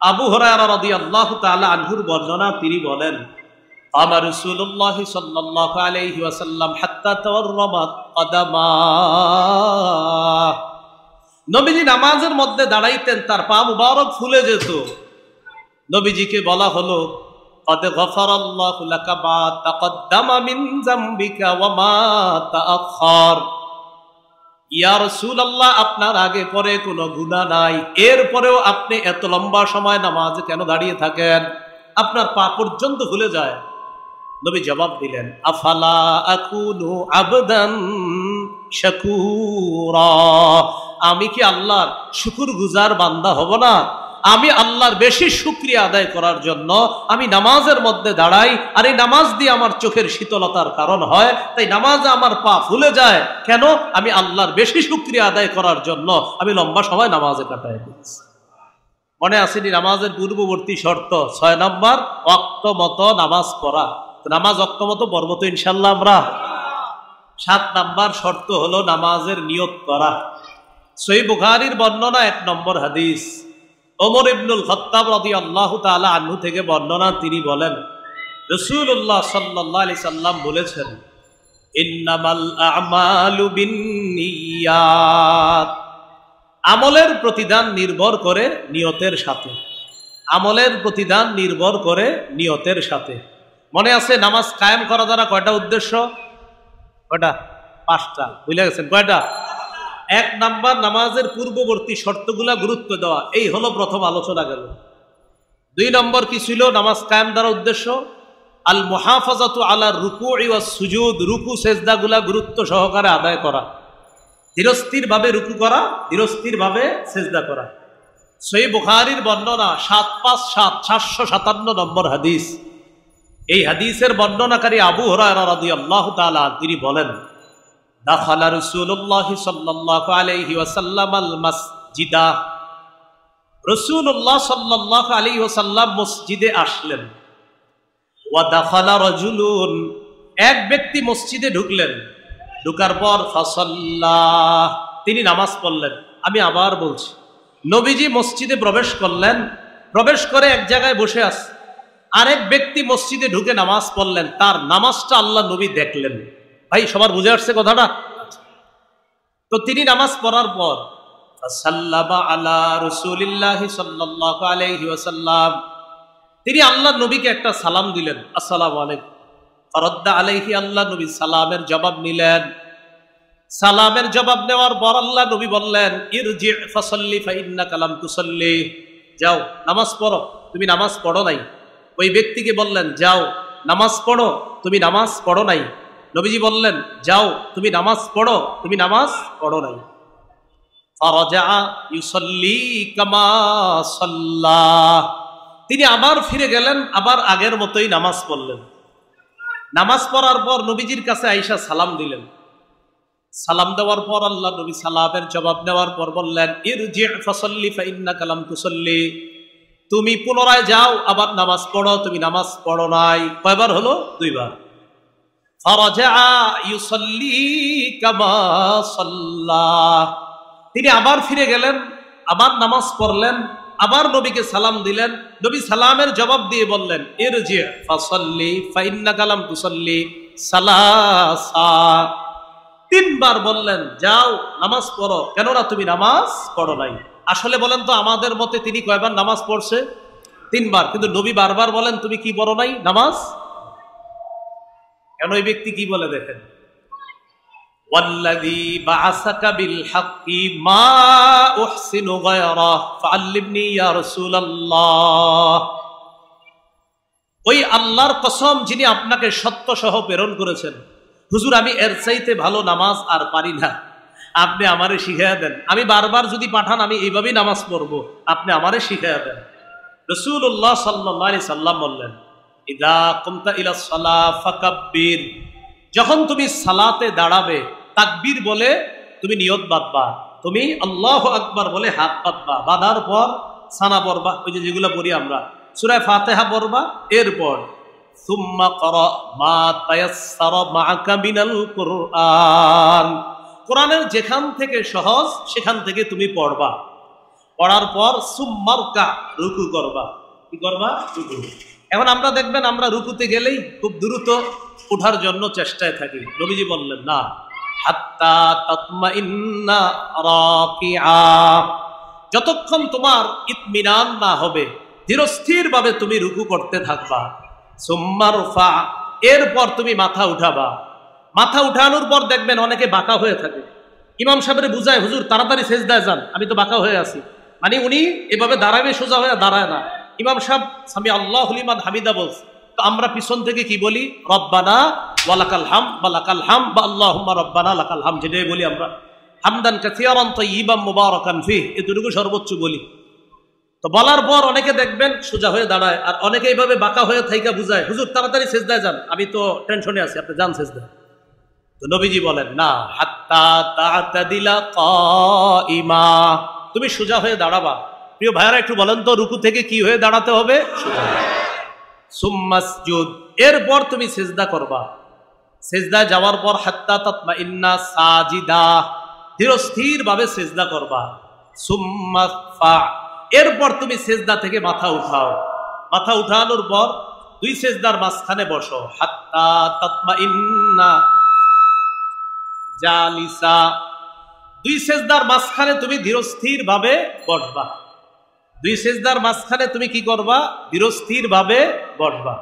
আবু হুরায়রা রাদিয়াল্লাহু তাআলা আনহুর বর্ণনা, তিনি বলেন, আমার রাসূলুল্লাহ সাল্লাল্লাহু আলাইহি ওয়াসাল্লাম হাত্তা তাওয়াররামাত কদামা, নবীজি নামাজের মধ্যে দাঁড়াইতেন, তার পা মুবারক ফুলে যেত। নবীজিকে বলা হলো, কদ গফারাল্লাহু লাকা মা তাকদ্দামা মিন যামবিকা ওয়া মা তাআখার, ইয়া রাসূলুল্লাহ, আপনার আগে পরে কোনো গুনাহ নাই, এরপরেও আপনি এত লম্বা সময় নামাজে কেন দাঁড়িয়ে থাকেন? আপনার পা পর্যন্ত ভুলে যায়। নবী জবাব দিলেন, আফালা আকুনু আবদান শাকুরা, আমি কি আল্লাহর শুকরগুজার বান্দা হব না? আমি আল্লাহর বেশি শুকরিয়া আদায় করার জন্য আমি নামাজের মধ্যে দাঁড়াই, আর এই নামাজ দিয়ে আমার চোখের শীতলতার কারণ হয়, তাই নামাজে আমার পা ফুলে যায়। কেন? আমি আল্লাহর বেশি শুকরিয়া আদায় করার জন্য আমি লম্বা সময় নামাজে কাটাই দিয়েছি। মনে আসেনি নামাজের পূর্ববর্তী শর্ত 6 নম্বর, ওয়াক্ত মতো নামাজ পড়া। নামাজ ওয়াক্ত মতো পড়বো তো ইনশাল্লাহ আমরা। 7 নম্বর শর্ত হলো নামাজের নিয়ত করা। সহিহ বুখারীর বর্ণনা 1 নম্বর হাদিস, ওমর ইবনুল খাত্তাব রাদিয়াল্লাহু তাআলা আনহু থেকে বর্ণনা, তিনি বলেন, রাসূলুল্লাহ সাল্লাল্লাহু আলাইহি সাল্লাম বলেছেন, ইন্নামাল আ'মালু বিন্নিয়াত, আমলের প্রতিদান নির্ভর করে নিয়তের সাথে। আমলের প্রতিদান নির্ভর করে নিয়তের সাথে। মনে আছে নামাজ কায়েম করা দ্বারা কয়টা উদ্দেশ্য? কয়টা? 5টা। বুঝলে গেছেন কয়টা? 1 নাম্বার, নামাজের পূর্ববর্তী শর্তগুলা গুরুত্ব দেওয়া, এই হলো প্রথম আলোচনা গেল। 2 নম্বর কি ছিল নামাজ কায়েম দ্বারা উদ্দেশ্য? আল মুহাফাজাতু আলা রুকুই ওয়াস সুজুদ, রুকু সেজদাগুলা গুরুত্ব সহকারে আদায় করা, ধীরস্থির ভাবে রুকু করা, ধীরস্থির ভাবে সেজদা করা। সহিহ বুখারীর বর্ণনা 757 নম্বর হাদিস। এই হাদিসের বর্ণনাকারী আবু হুরায়রা রাদিয়াল্লাহু তাআলা, তিনি বলেন, দাখালা রাসূলুল্লাহ সাল্লাল্লাহু আলাইহি ওয়াসাল্লাম আল মাসজিদা, রাসূলুল্লাহ সাল্লাল্লাহু আলাইহি ওয়াসাল্লাম মসজিদে আসলেন। ওয়া দাখালা রাজুলুন, এক ব্যক্তি মসজিদে ঢুকলেন। ঢুকার পর ফাসাল্লা, তিনি নামাজ পড়লেন। আমি আবার বলছি, নবীজি মসজিদে প্রবেশ করলেন, প্রবেশ করে এক জায়গায় বসে আছে, আরেক ব্যক্তি মসজিদে ঢুকে নামাজ পড়লেন, তার নামাজটা আল্লাহ নবী দেখলেন। ভাই সবার বুঝে আসছে কথাটা? তো তিনি নামাজ পড়ার পর সাল্লামা আলা রাসূলিল্লাহি সাল্লাল্লাহু আলাইহি ওয়াসাল্লাম, তিনি আল্লাহ নবীকে একটা সালাম দিলেন, আসসালামু আলাইকুম। ফারাদ্দা আলাইহি, আল্লাহ নবী সালামের জবাব নিলেন। সালামের জবাব নেওয়ার পর আল্লাহ নবী বললেন, ইরজি ফাসাল্লি ফাইন্নাকা লাম তুসাল্লি, যাও নামাজ পড়ো, তুমি নামাজ পড়ো নাই। ওই ব্যক্তিকে বললেন, যাও নামাজ পড়ো, তুমি নামাজ পড়ো নাই। নবীজি বললেন, যাও তুমি নামাজ পড়ো, তুমি নামাজ পড়ো নাই। ফারাজা ইউসাল্লি কামা সাল্লা, তিনি আবার ফিরে গেলেন, আবার আগের মতোই নামাজ পড়লেন। নামাজ পড়ার পর নবীজির কাছে আয়েশা সালাম দিলেন। সালাম দেওয়ার পর আল্লাহ নবী সালামের জবাব দেওয়ার পর বললেন, ইরজি ফাসাল্লি ফাইন্নাকা লাম তুসাল্লি, তুমি পুনরায় যাও, আবার নামাজ পড়ো, তুমি নামাজ পড়ো নাই। কয়বার হলো? দুইবার। ফারাজা ইউসাল্লি কামা সাল্লা, তিনি আবার ফিরে গেলেন, আবার নামাজ পড়লেন, আবার নবীকে সালাম দিলেন। নবী সালামের জবাব দিয়ে বললেন, ইরজি ফাসাল্লি ফাইন্নাকা লাম তুসাল্লি সালাসা, তিনবার বললেন, যাও নামাজ পড়ো, কেননা তুমি নামাজ পড়ো নাই। আসলে বলেন তো আমাদের মতে তিনি কয়বার নামাজ পড়ছে? তিনবার। কিন্তু নবী বারবার বলেন, তুমি কি পড়ো নাই নামাজ? কেন? এই ব্যক্তি কি বলে দেখেন, ওয়াল্লাযী বাআসাকা বিল হাক্কি মা উহসিনু গায়রা ফাআল্লিমনি ইয়া রাসূলুল্লাহ, ওই আল্লাহর কসম যিনি আপনাকে সত্য সহ প্রেরণ করেছেন, হুজুর আমি এর চাইতে ভালো নামাজ আর পারি না, আপনি আমারে শিখাইয়া দেন। আমি বারবার যদি পাঠান আমি এইভাবেই নামাজ পড়বো, আপনি আমারে শিখাইয়া দেন। রাসূলুল্লাহ সাল্লাল্লাহু আলাইহি সাল্লাম বললেন, ইদা কুমতা ইলা সালাহ ফাকাব্বির, যখন তুমি সালাতে দাঁড়াবে তাকবীর বলে তুমি নিয়ত বাঁধবা, তুমি আল্লাহু আকবার বলে হাত বাঁধবা, বাঁধার পর সানা পড়বা, ওই যে যেগুলো পড়ি আমরা, সূরা ফাতিহা পড়বা, এরপর সুম্মা ক্রা মা তায়াসসারা মাআকা মিনাল কুরআন, কোরআনের যেখান থেকে সহজ সেখান থেকে তুমি পড়বা, পড়ার পর সুম্মারকা, রুকু করবা। কি করবা? রুকু। এখন আমরা দেখবেন আমরা রুকুতে গেলেই খুব দ্রুত ওঠার জন্য চেষ্টায় থাকি। নবীজি বললেন, না, হাত্তা তাতমাইন্না রাকিআ, যতক্ষণ তোমার ইতমিনান না হবে ধীরস্থির ভাবে তুমি রুকু করতে থাকবা। সুম্মা রফা, এরপর তুমি মাথা উঠাবা। মাথা উঠানোর পর দেখবেন অনেকে বাঁকা হয়ে থাকে। ইমাম সাহেবের বুঝায়, হুজুর তাড়াতাড়ি সেজদায় যান, আমি তো বাঁকা হয়ে আছি। মানে উনি এভাবে দাঁড়াবে, সোজা হয়ে দাঁড়ায় না। ইমাম সাহেব সামি আল্লাহু লিমান হামিদা বলছে, তো আমরা পিছন থেকে কি বলি? রব্বানা ওয়ালাকাল হাম বা লাকাল হাম বা আল্লাহুম্মা রব্বানা লাকাল হাম, যেটাই বলি আমরা। হামদান কাসীরান তাইয়িবান মুবারাকান ফিহ, এতটুকু সর্বোচ্চ বলি। তো বলার পর অনেকে দেখবেন সোজা হয়ে দাঁড়ায়, আর অনেকে এইভাবে বাঁকা হয়ে থাইকা বুঝায়, হুজুর তাড়াতাড়ি সেজদায় যান, আমি তো টেনশনে আছি, আপনি যান সেজদায়। তো নবীজি বলেন, না, হাত্তা তা'তাদিলা কাইমা, তুমি সোজা হয়ে দাঁড়াবা। প্রিয় ভাইয়ারা একটু বলেন তো, রুকু থেকে কি হয়ে দাঁড়াতে হবে? সোজা। সুম্মাসজুদ, এরপর তুমি সেজদা করবা। সেজদায় যাওয়ার পর হাত্তা তাতমাইন্না সাজিদা, ধীরস্থির ভাবে সেজদা করবা। সুম্মা ফা, এরপর তুমি সেজদা থেকে মাথা উঠাও। মাথা উঠানোর পর দুই সেজদার মাঝখানে বসো। হাত্তা তাতমাইন্না জালিসা, দুই সেজদার মাঝখানে তুমি ধীরস্থির ভাবে বসবা। দুই সেজদার মাঝখানে তুমি কি করবা? ধীরস্থির ভাবে বসবা।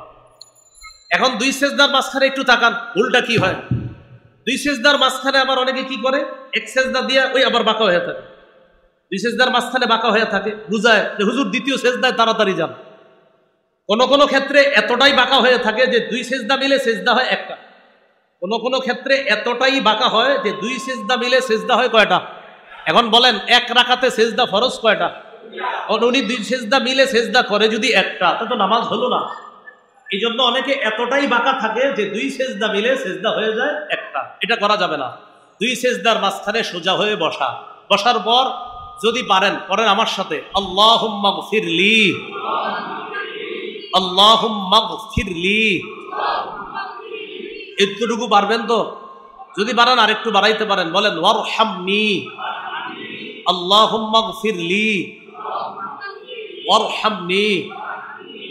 এখন দুই সেজদার মাঝখানে একটু তাকান, উল্টা কি হয়? দুই সেজদার মাঝখানে আবার অনেকে কি করে, এক সেজদা দিয়ে ওই আবার বাঁকা হয়ে থাকে। দুই সেজদার মাঝখানে বাঁকা হয়ে থাকে, বুঝায় যে হুজুর দ্বিতীয় সেজদায় তাড়াতাড়ি যান। কোন কোন ক্ষেত্রে এতটাই বাঁকা হয়ে থাকে যে দুই সেজদা মিলে সেজদা হয় একটা। কোন কোন ক্ষেত্রে এতটাই বাঁকা হয় যে দুই সেজদা মিলে সেজদা হয় কয়টা? এখন বলেন, এক রাকাতে সেজদা ফরজ কয়টা? উনি দুই সেজদা মিলে সেজদা করে যদি একটা, তা তো নামাজ হলো না। এই জন্য অনেকে এতটাই বাঁকা থাকে যে দুই সেজদা মিলে সেজদা হয়ে যায় একটা। এটা করা যাবে না। দুই সেজদার মাঝখানে সোজা হয়ে বসা। বসার পর যদি পারেন পড়েন আমার সাথে, আল্লাহুম্মা গফিরলি, আল্লাহুম্মা গফিরলি। এতটুকু পারবেন তো? যদি পারেন আরেকটু বাড়াইতে পারেন, বলেন ওয়ারহামনি, আল্লাহুম্মা গফিরলি ওয়ারহামনি।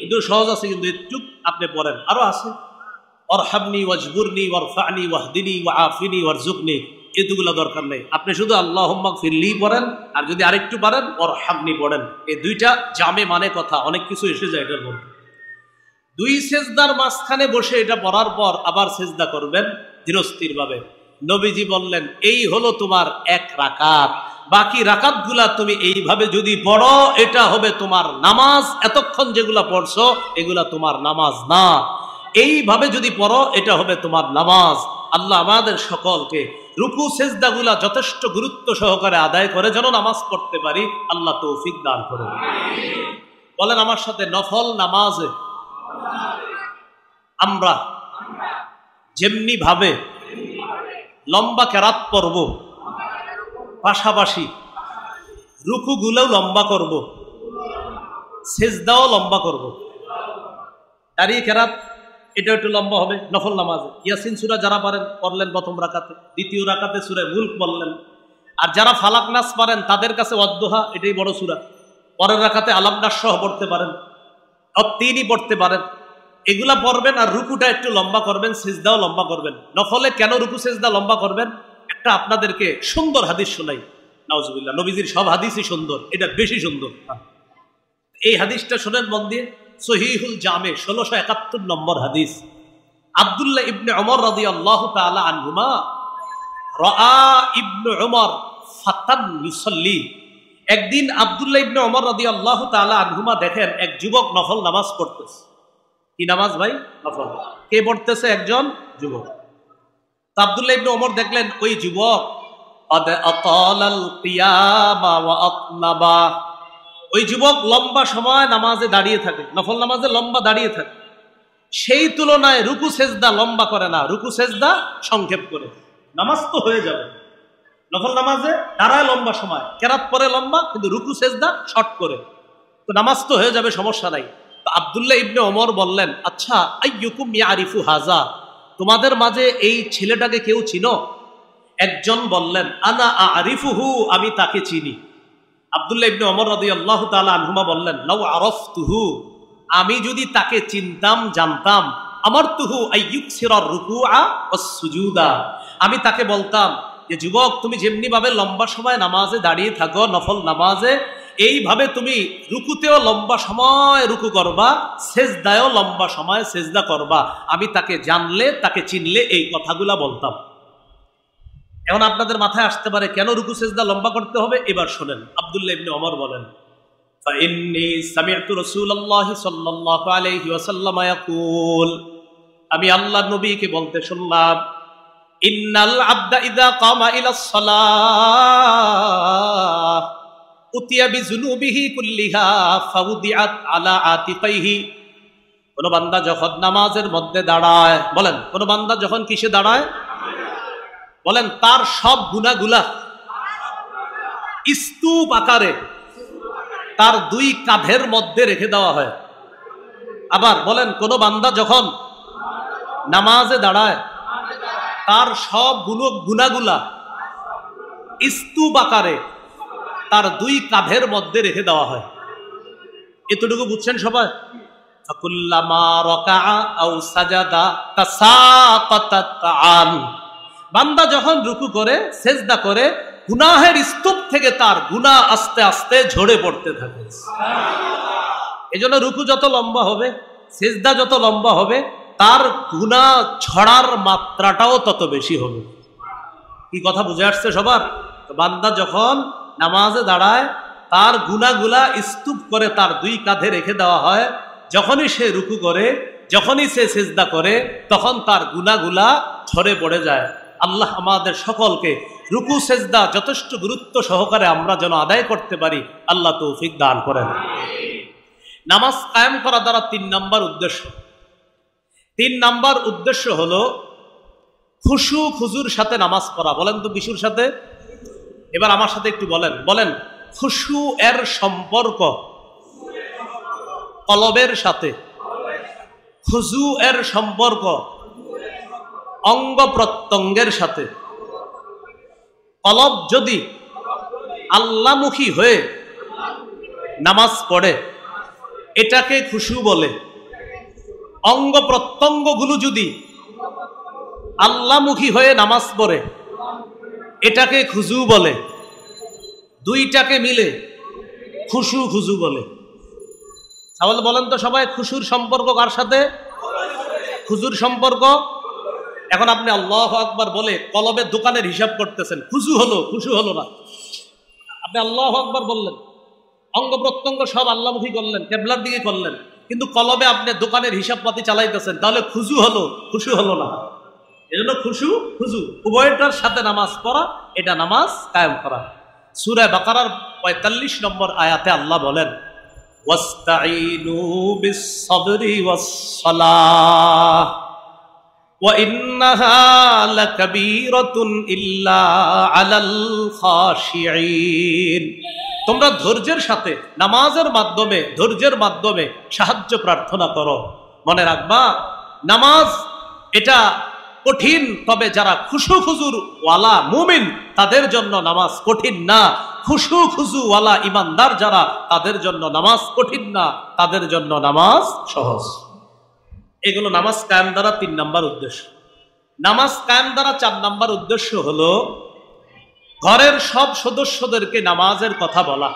একটু সহজ আছে কিন্তু একটু আপনি পড়েন, আরো আছে। ওয়ারহামনি ওয়াজবুরনি ওয়ারফানি ওয়াহদিনি ওয়াআফিনি ওয়ারযুকনি, এতগুলো দরকার নেই। আপনি শুধু আল্লাহুম্মা গফিরলি পড়েন, আর যদি আরেকটু পারেন ওয়ারহামনি পড়েন। এই দুইটা জামে মানে কথা, অনেক কিছু এসে যায় এটার মধ্যে। দুই সেজদার মাঝখানে বসে এটা পড়ার পর আবার সেজদা করবেন ধীরস্থির ভাবে। নবীজি বললেন, এই হলো তোমার এক রাকাত। বাকি রাকাতগুলা তুমি এইভাবে যদি পড়ো, এটা হবে তোমার নামাজ। এতক্ষণ যেগুলা পড়ছো এগুলা তোমার নামাজ না। এইভাবে যদি পড়ো এটা হবে তোমার নামাজ। আল্লাহ আমাদের সকলকে রুকু সেজদাগুলা যথেষ্ট গুরুত্ব সহকারে আদায় করে যেন নামাজ পড়তে পারি, আল্লাহ তৌফিক দান করে। বলেন আমার সাথে, নফল নামাজে আমরা যেমনি ভাবে লম্বা কেরাত পড়ব, পাশাপাশি রুকুগুলোও লম্বা করব, সেজদাও লম্বা করব। দাঁড়িয়ে কেরাত এটা একটু লম্বা হবে নফল নামাজে। ইয়াসিন সূরা যারা পারেন পড়লেন প্রথম রাকাতে, দ্বিতীয় রাকাতে সূরা মুলক পড়লেন। আর যারা ফালাক নাস পারেন তাদের কাছে ওয়াদ্দুহা এটাই বড় সূরা, পরের রাকাতে আলাম নাস সহ পড়তে পারেন, তিনই পড়তে পারেন, এগুলা পড়বেন। আর রুকুটা একটু লম্বা করবেন, সিজদাও লম্বা করবেন। নফলে কেন রুকু সিজদা লম্বা করবেন, একটা আপনাদেরকে সুন্দর হাদিস শোনাই। নাউজুবিল্লাহ, নবীজির সব হাদিসই সুন্দর, এটা বেশি সুন্দর। এই হাদিসটা শোনেন মন দিয়ে, সহিহুল জামে 1671 নম্বর হাদিস। আব্দুল্লাহ ইবনে ওমর রাদিয়াল্লাহু তাআলা আনহুমা রাআ ইবনে ওমর ফাতান ইউসাল্লি। একদিন আব্দুল্লাহ ইবনে ওমর রাদিয়াল্লাহু তাআলা আনহুমা দেখেন এক যুবক নফল নামাজ পড়তেছে। কি নামাজ ভাই? নফল। কে পড়তেছে? একজন যুবক। তা আব্দুল্লাহ ইবনে ওমর দেখলেন ওই যুবক ওই যুবক লম্বা সময় নামাজে দাঁড়িয়ে থাকে, নফল নামাজে লম্বা দাঁড়িয়ে থাকে। সেই তুলনায় রুকু সেজদা লম্বা করে না, রুকু সেজদা সংক্ষেপ করে। নামাজ তো হয়ে যাবে, নফল নামাজে দাঁড়ায় লম্বা সময়, কেরাত পরে লম্বা, কিন্তু রুকু সেজদা শর্ট করে, তো নামাজ তো হয়ে যাবে, সমস্যা নাই। তো আব্দুল্লাহ ইবনে ওমর বললেন, আচ্ছা আইয়ুকুম ইয়ারিফু হাজা, তোমাদের মাঝে এই ছেলেটাকে কেউ চিনো? একজন বললেন, আনা আরিফুহু, আমি তাকে চিনি। আব্দুল্লাহ ইবনে ওমর রাদিয়াল্লাহু তাআলা আনহুমা বললেন, লাউ আরাফতুহু, আমি যদি তাকে চিনতাম জানতাম, আমারতুহু আইয়ুকসিরার রুকুআ ওয়াস সুজুদা, আমি তাকে বলতাম যে যুবক তুমি যেমনি ভাবে লম্বা সময় নামাজে দাঁড়িয়ে থাকো নফল নামাজে, এইভাবে তুমি রুকুতেও লম্বা সময় রুকু করবা, সেজদায়ও লম্বা সময় সেজদা করবা। আমি তাকে জানলে, তাকে চিনলে এই কথাগুলা বলতাম। এখন আপনাদের মাথায় আসতে পারে কেন রুকু সেজদা লম্বা করতে হবে? এবার শোনেন। আব্দুল্লাহ ইবনে ওমর বলেন, ফাইন্নী সামি'তু রাসূলুল্লাহি সাল্লাল্লাহু আলাইহি ওয়াসাল্লাম ইয়াকুল, আমি আল্লাহর নবীকে বলতে শুনলাম, ইন্নাল আবদা ইযা কামা ইলাস সালাহ উতিয়া বিযুনুবিহি কুল্লিহা ফাউদিআত আলা আতিকাইহি, কোন বান্দা যখন নামাজের মধ্যে দাঁড়ায়, বলেন কোন বান্দা যখন কিসে দাঁড়ায়, বলেন তার সব গুনাহগুলা স্তূপ আকারে তার দুই কাঁধের মধ্যে রেখে দেওয়া হয়। আবার বলেন কোন বান্দা যখন নামাজে দাঁড়ায় তার সব গুনাহগুলা স্তূপ আকারে তার দুই কাঁধের মধ্যে রেখে দেওয়া হয়। এতটুকু বুঝছেন সবাই? ফাকুল্লামা রাকাআ আও সাজাদা তাসাকাতাত আন, বান্দা যখন রুকু করে সেজদা করে গুনাহের স্তূপ থেকে তার গুনাহ আস্তে আস্তে ঝরে পড়তে থাকে। এজন্য রুকু যত লম্বা হবে, সেজদা যত লম্বা হবে, তার গুনাহ ঝরার মাত্রাটাও তত বেশি হবে। কি কথা বুঝে আসছে সবার? বান্দা যখন নামাজে দাঁড়ায় তার গুনাহগুলা স্তূপ করে তার দুই কাঁধে রেখে দেওয়া হয়। যখনই সে রুকু করে, যখনই সে সেজদা করে, তখন তার গুনাহগুলা ঝরে পড়ে যায়। আল্লাহ আমাদের সকলকে রুকু সেজদা যথেষ্ট গুরুত্ব সহকারে আমরা যেন আদায় করতে পারি, আল্লাহ তৌফিক দান করেন। নামাজ কায়েম করা দ্বারা 3 নাম্বার উদ্দেশ্য। 3 নাম্বার উদ্দেশ্য হলো খুশু খুজুর সাথে নামাজ পড়া। বলেন তো বিশুর সাথে, এবার আমার সাথে একটু বলেন, বলেন খুশু এর সম্পর্ক কলবের সাথে, খুজু এর সম্পর্ক অঙ্গ প্রত্যঙ্গের সাথে। কলব যদি আল্লাহমুখী হয়ে নামাজ পড়ে এটাকে খুশু বলে, অঙ্গ প্রত্যঙ্গগুলো যদি আল্লাহমুখী হয়ে নামাজ পড়ে এটাকে খুজু বলে। দুইটাকে মিলে খুশু খুজু বলে। তাহলে বলেন তো সবাই, খুশুর সম্পর্ক কার সাথে? খুজুর সম্পর্ক। এখন আপনি আল্লাহু আকবার বলে কলবের দোকানের হিসাব করতেছেন, খুশু হলো খুশু হলো না। আপনি আল্লাহু আকবার বললেন, অঙ্গ প্রত্যঙ্গ সব আল্লাহমুখী করলেন, কিবলার দিকে করলেন, কিন্তু কলমে আপনি দোকানের হিসাব পাতি চালাইতেছেন, তাহলে খুজু হলো, খুশু হলো না। এজন্য খুজু উভয়টার সাথে নামাজ পড়া, এটা নামাজ কায়েম করা। সূরা বাকারার ৪৫ নম্বর আয়াতে আল্লাহ বলেন, ওয়াস্তাঈনু বিস-সাবরি ওয়াস-সালাহ ওয়া ইন্নাহা লাকাবীরাতুন ইল্লা আলাল খাশিঈন। তোমরা ধৈর্যের সাথে নামাজের মাধ্যমে, ধৈর্যের মাধ্যমে সাহায্য প্রার্থনা করো। মনে রাখবা, নামাজ এটা কঠিন, তবে যারা খুশু খুজুর ওয়ালা মুমিন তাদের জন্য নামাজ কঠিন না। খুশু খুজু ওয়ালা ইমানদার যারা, তাদের জন্য নামাজ কঠিন না, তাদের জন্য নামাজ সহজ। এগুলো নামাজ কায়েম দ্বারা ৩ নম্বর উদ্দেশ্য। নামাজ কায়েম দ্বারা ৪ নম্বর উদ্দেশ্য হলো ঘরের সব সদস্যদেরকে নামাজের কথা বলা।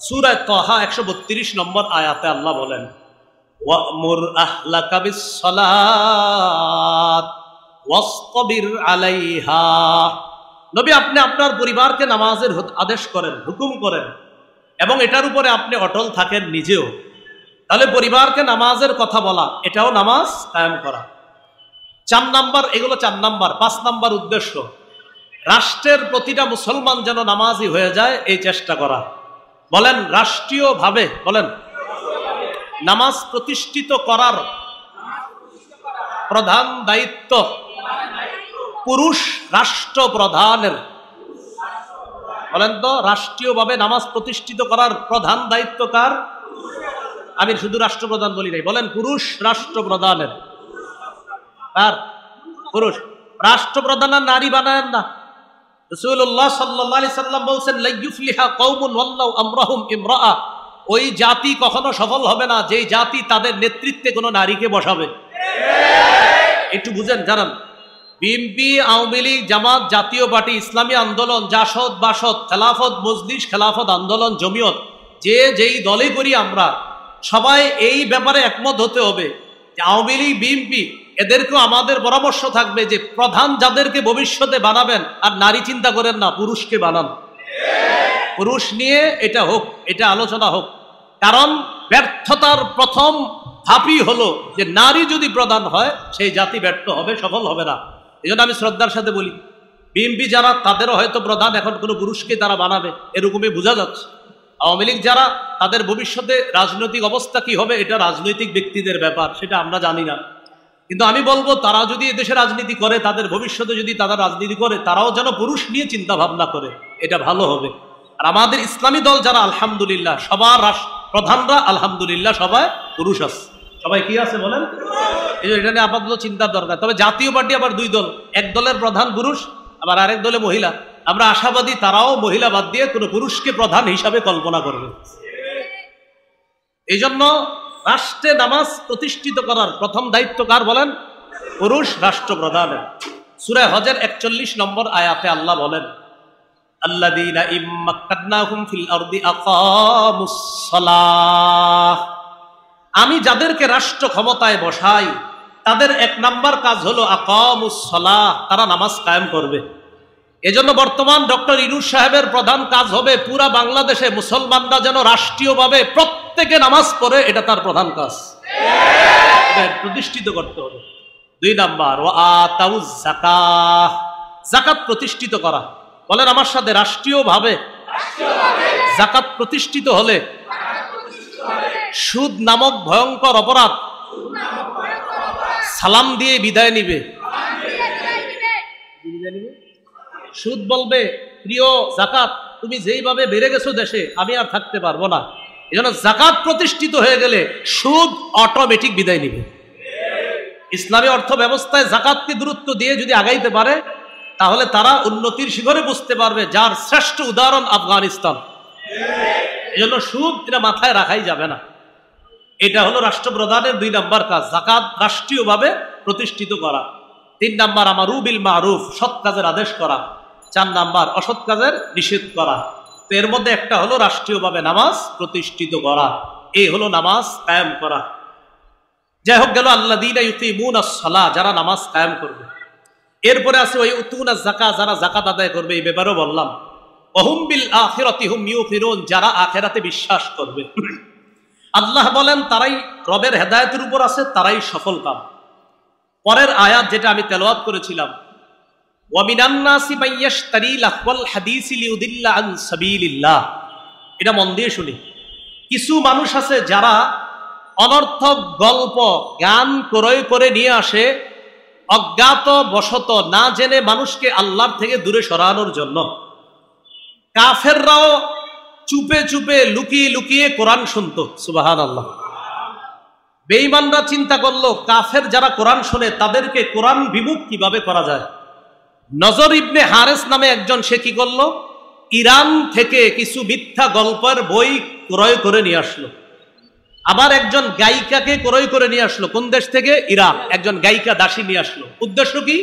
সূরা তাহা ১৩২ নম্বর আয়াতে আল্লাহ বলেন, ওয়া'মুর আহলাকা বিস-সালাত ওয়াসতাবির আলাইহা। নবী, আপনি আপনার পরিবারকে নামাজের আদেশ করেন, হুকুম করেন, এবং এটার উপরে আপনি অটল থাকেন নিজেও। তাহলে পরিবারকে নামাজের কথা বলা, এটাও নামাজ কায়েম করা। ৪ নম্বর, এগুলো ৪ নম্বর। ৫ নম্বর উদ্দেশ্য, রাষ্ট্রের প্রতিটা মুসলমান যেন নামাজি হয়ে যায়, এই চেষ্টা করা। বলেন, রাষ্ট্রীয়ভাবে বলেন, নামাজ প্রতিষ্ঠিত করার প্রধান দায়িত্ব পুরুষ রাষ্ট্রপ্রধানের। বলেন তো, রাষ্ট্রীয়ভাবে নামাজ প্রতিষ্ঠিত করার প্রধান দায়িত্ব কার? আমি শুধু রাষ্ট্রপ্রধান বলি নাই, বলেন পুরুষ রাষ্ট্রপ্রধানের। কার? পুরুষ রাষ্ট্রপ্রধান। আর নারী বানায়েন না। রাসূলুল্লাহ সাল্লাল্লাহু আলাইহি সাল্লাম বলেছেন, লা ইউফলিহা কওমুন ওয়াল্লাহু আমরাহুম ইমরাআ। ওই জাতি কখনো সফল হবে না যেই জাতি তাদের নেতৃত্বে কোনো নারীকে বসাবে। একটু বুঝেন, জানান। বিএনপি, আওয়ামী লীগ, জামাত, জাতীয় পার্টি, ইসলামী আন্দোলন, জাসদ, বাসদ, খেলাফত মজলিস, খেলাফত আন্দোলন, জমিয়ত, যেই দলে করি আমরা, সবাই এই ব্যাপারে একমত হতে হবে যে আওয়ামী লীগ, বিএনপি, এদেরকেও আমাদের পরামর্শ থাকবে যে প্রধান যাদেরকে ভবিষ্যতে বানাবেন, আর নারী চিন্তা করেন না, পুরুষকে বানান। পুরুষ নিয়ে এটা হোক, এটা আলোচনা হোক। কারণ ব্যর্থতার প্রথম ধাপই হলো যে নারী যদি প্রধান হয়, সেই জাতি ব্যর্থ হবে, সফল হবে না। এই জন্য আমি শ্রদ্ধার সাথে বলি, বিএনপি যারা, তাদেরও হয়তো প্রধান এখন কোনো পুরুষকে তারা বানাবে, এরকমই বোঝা যাচ্ছে। আওয়ামী লীগ যারা, তাদের ভবিষ্যতে রাজনৈতিক অবস্থা কি হবে, এটা রাজনৈতিক ব্যক্তিদের ব্যাপার, সেটা আমরা জানি না। কিন্তু আমি বলবো, তারা যদি এদেশে রাজনীতি করে, তাদের ভবিষ্যতে যদি তারা রাজনীতি করে, তারাও যেন পুরুষ নিয়ে চিন্তা ভাবনা করে, এটা ভালো হবে। আর আমাদের ইসলামী দল যারা, আলহামদুলিল্লাহ সবার প্রধানরা আলহামদুলিল্লাহ সবাই পুরুষ আছে। সবাই কি আছে বলেন? এটা নিয়ে আপাতত চিন্তার দরকার। তবে জাতীয় পার্টি আবার 2 দল, এক দলের প্রধান পুরুষ, আবার আরেক দলে মহিলা। আমরা আশাবাদী তারাও মহিলা বাদ দিয়ে কোনো পুরুষকে প্রধান হিসাবে কল্পনা করবে। এই জন্য রাষ্ট্রে নামাজ প্রতিষ্ঠিত করার প্রথম দায়িত্ব কার বলেন? পুরুষ রাষ্ট্রপ্রধানের। সূরা হজের ৪১ নম্বর আয়াতে আল্লাহ বলেন, আল্লাযীনা ইম্মাক্কানাহুম ফিল আরদি আকামুস সালাহ। আমি যাদেরকে রাষ্ট্র ক্ষমতায় বসাই, তাদের 1 নাম্বার কাজ হলো আকামুস সালাহ, তারা নামাজ কায়েম করবে। এজন্য বর্তমান ডক্টর ইউনূস সাহেবের প্রধান কাজ হবে পুরা বাংলাদেশে মুসলমানরা যেন রাষ্ট্রীয়ভাবে প্রত্যেকে নামাজ পড়ে, এটা তার প্রধান কাজ। এটা প্রতিষ্ঠিত করতে হবে। 2 নাম্বার, ওয়া আতাউজ যাকাত, যাকাত প্রতিষ্ঠিত করা। বলেন আমার সাথে, রাষ্ট্রীয়ভাবে যাকাত প্রতিষ্ঠিত হলে সুদ নামক ভয়ঙ্কর অপরাধ সালাম দিয়ে বিদায় নিবে। সুদ বলবে, প্রিয় যাকাত, তুমি যেইভাবে বেড়ে গেছো দেশে, আমি আর থাকতে পারবো না। এজন্য যাকাত প্রতিষ্ঠিত হয়ে গেলে সুদ অটোমেটিক বিদায় নিবে। ইসলামী অর্থ ব্যবস্থায় যাকাতকে গুরুত্ব দিয়ে যদি আগাইতে পারে, তাহলে তারা উন্নতির শিখরে বুঝতে পারবে, যার শ্রেষ্ঠ উদাহরণ আফগানিস্তান। এজন্য সুদ এটা মাথায় রাখাই যাবে না। এটা হলো রাষ্ট্রপ্রধানের 2 নাম্বার কাজ, যাকাত রাষ্ট্রীয়ভাবে প্রতিষ্ঠিত করা। 3 নাম্বার, আমারু বিল মারুফ, সৎ কাজের আদেশ করা। 4 নাম্বার, অসৎ কাজের নিষেধ করা। তো এর মধ্যে একটা হলো রাষ্ট্রীয়ভাবে নামাজ প্রতিষ্ঠিত করা। এই হলো নামাজ কায়েম করা। যাই হোক, গেল আল্লাযীনা ইউকিমুনাস সালাহ, যারা নামাজ কায়েম করবে। এরপরে আছে ওয়া ইউতুনাজ যাকাত, যারা যাকাত আদায় করবে, এই ব্যাপারেও বললাম। ওয়া হুম বিল আখিরাতি হুম ইউকিনুন, যারা আখিরাতে বিশ্বাস করবে। আল্লাহ বলেন তারাই রবের হেদায়েতের উপর আছে, তারাই সফল কাম। পরের আয়াত যেটা আমি তেলাওয়াত করেছিলাম, ওয়া মিনান নাসি মাইয়াশতারি লাহওয়াল হাদিসি লিউদিল্লা আন সাবিলিল্লাহ। এটা মন দিয়ে শুনি। কিছু মানুষ আছে যারা অনর্থক গল্প গান ক্রয় করে নিয়ে আসে অজ্ঞাত বশত, না জেনে মানুষকে আল্লাহর থেকে দূরে সরানোর জন্য। কাফেররাও চুপে চুপে লুকিয়ে লুকিয়ে কোরআন শুনতো, সুবহানাল্লাহ। বেঈমানরা চিন্তা করলো কাফের যারা কোরআন শোনে তাদেরকে কোরআন বিমুখ কিভাবে করা যায়। নজর ইবনে হারেস নামে একজন, সে কি করলো, ইরান থেকে কিছু মিথ্যা গল্পের বই ক্রয় করে নিয়ে আসলো। আবার একজন গায়িকাকে ক্রয় করে নিয়ে আসলো। কোন দেশ থেকে? ইরাক। একজন গায়িকা দাসী নিয়ে আসলো। উদ্দেশ্য কি?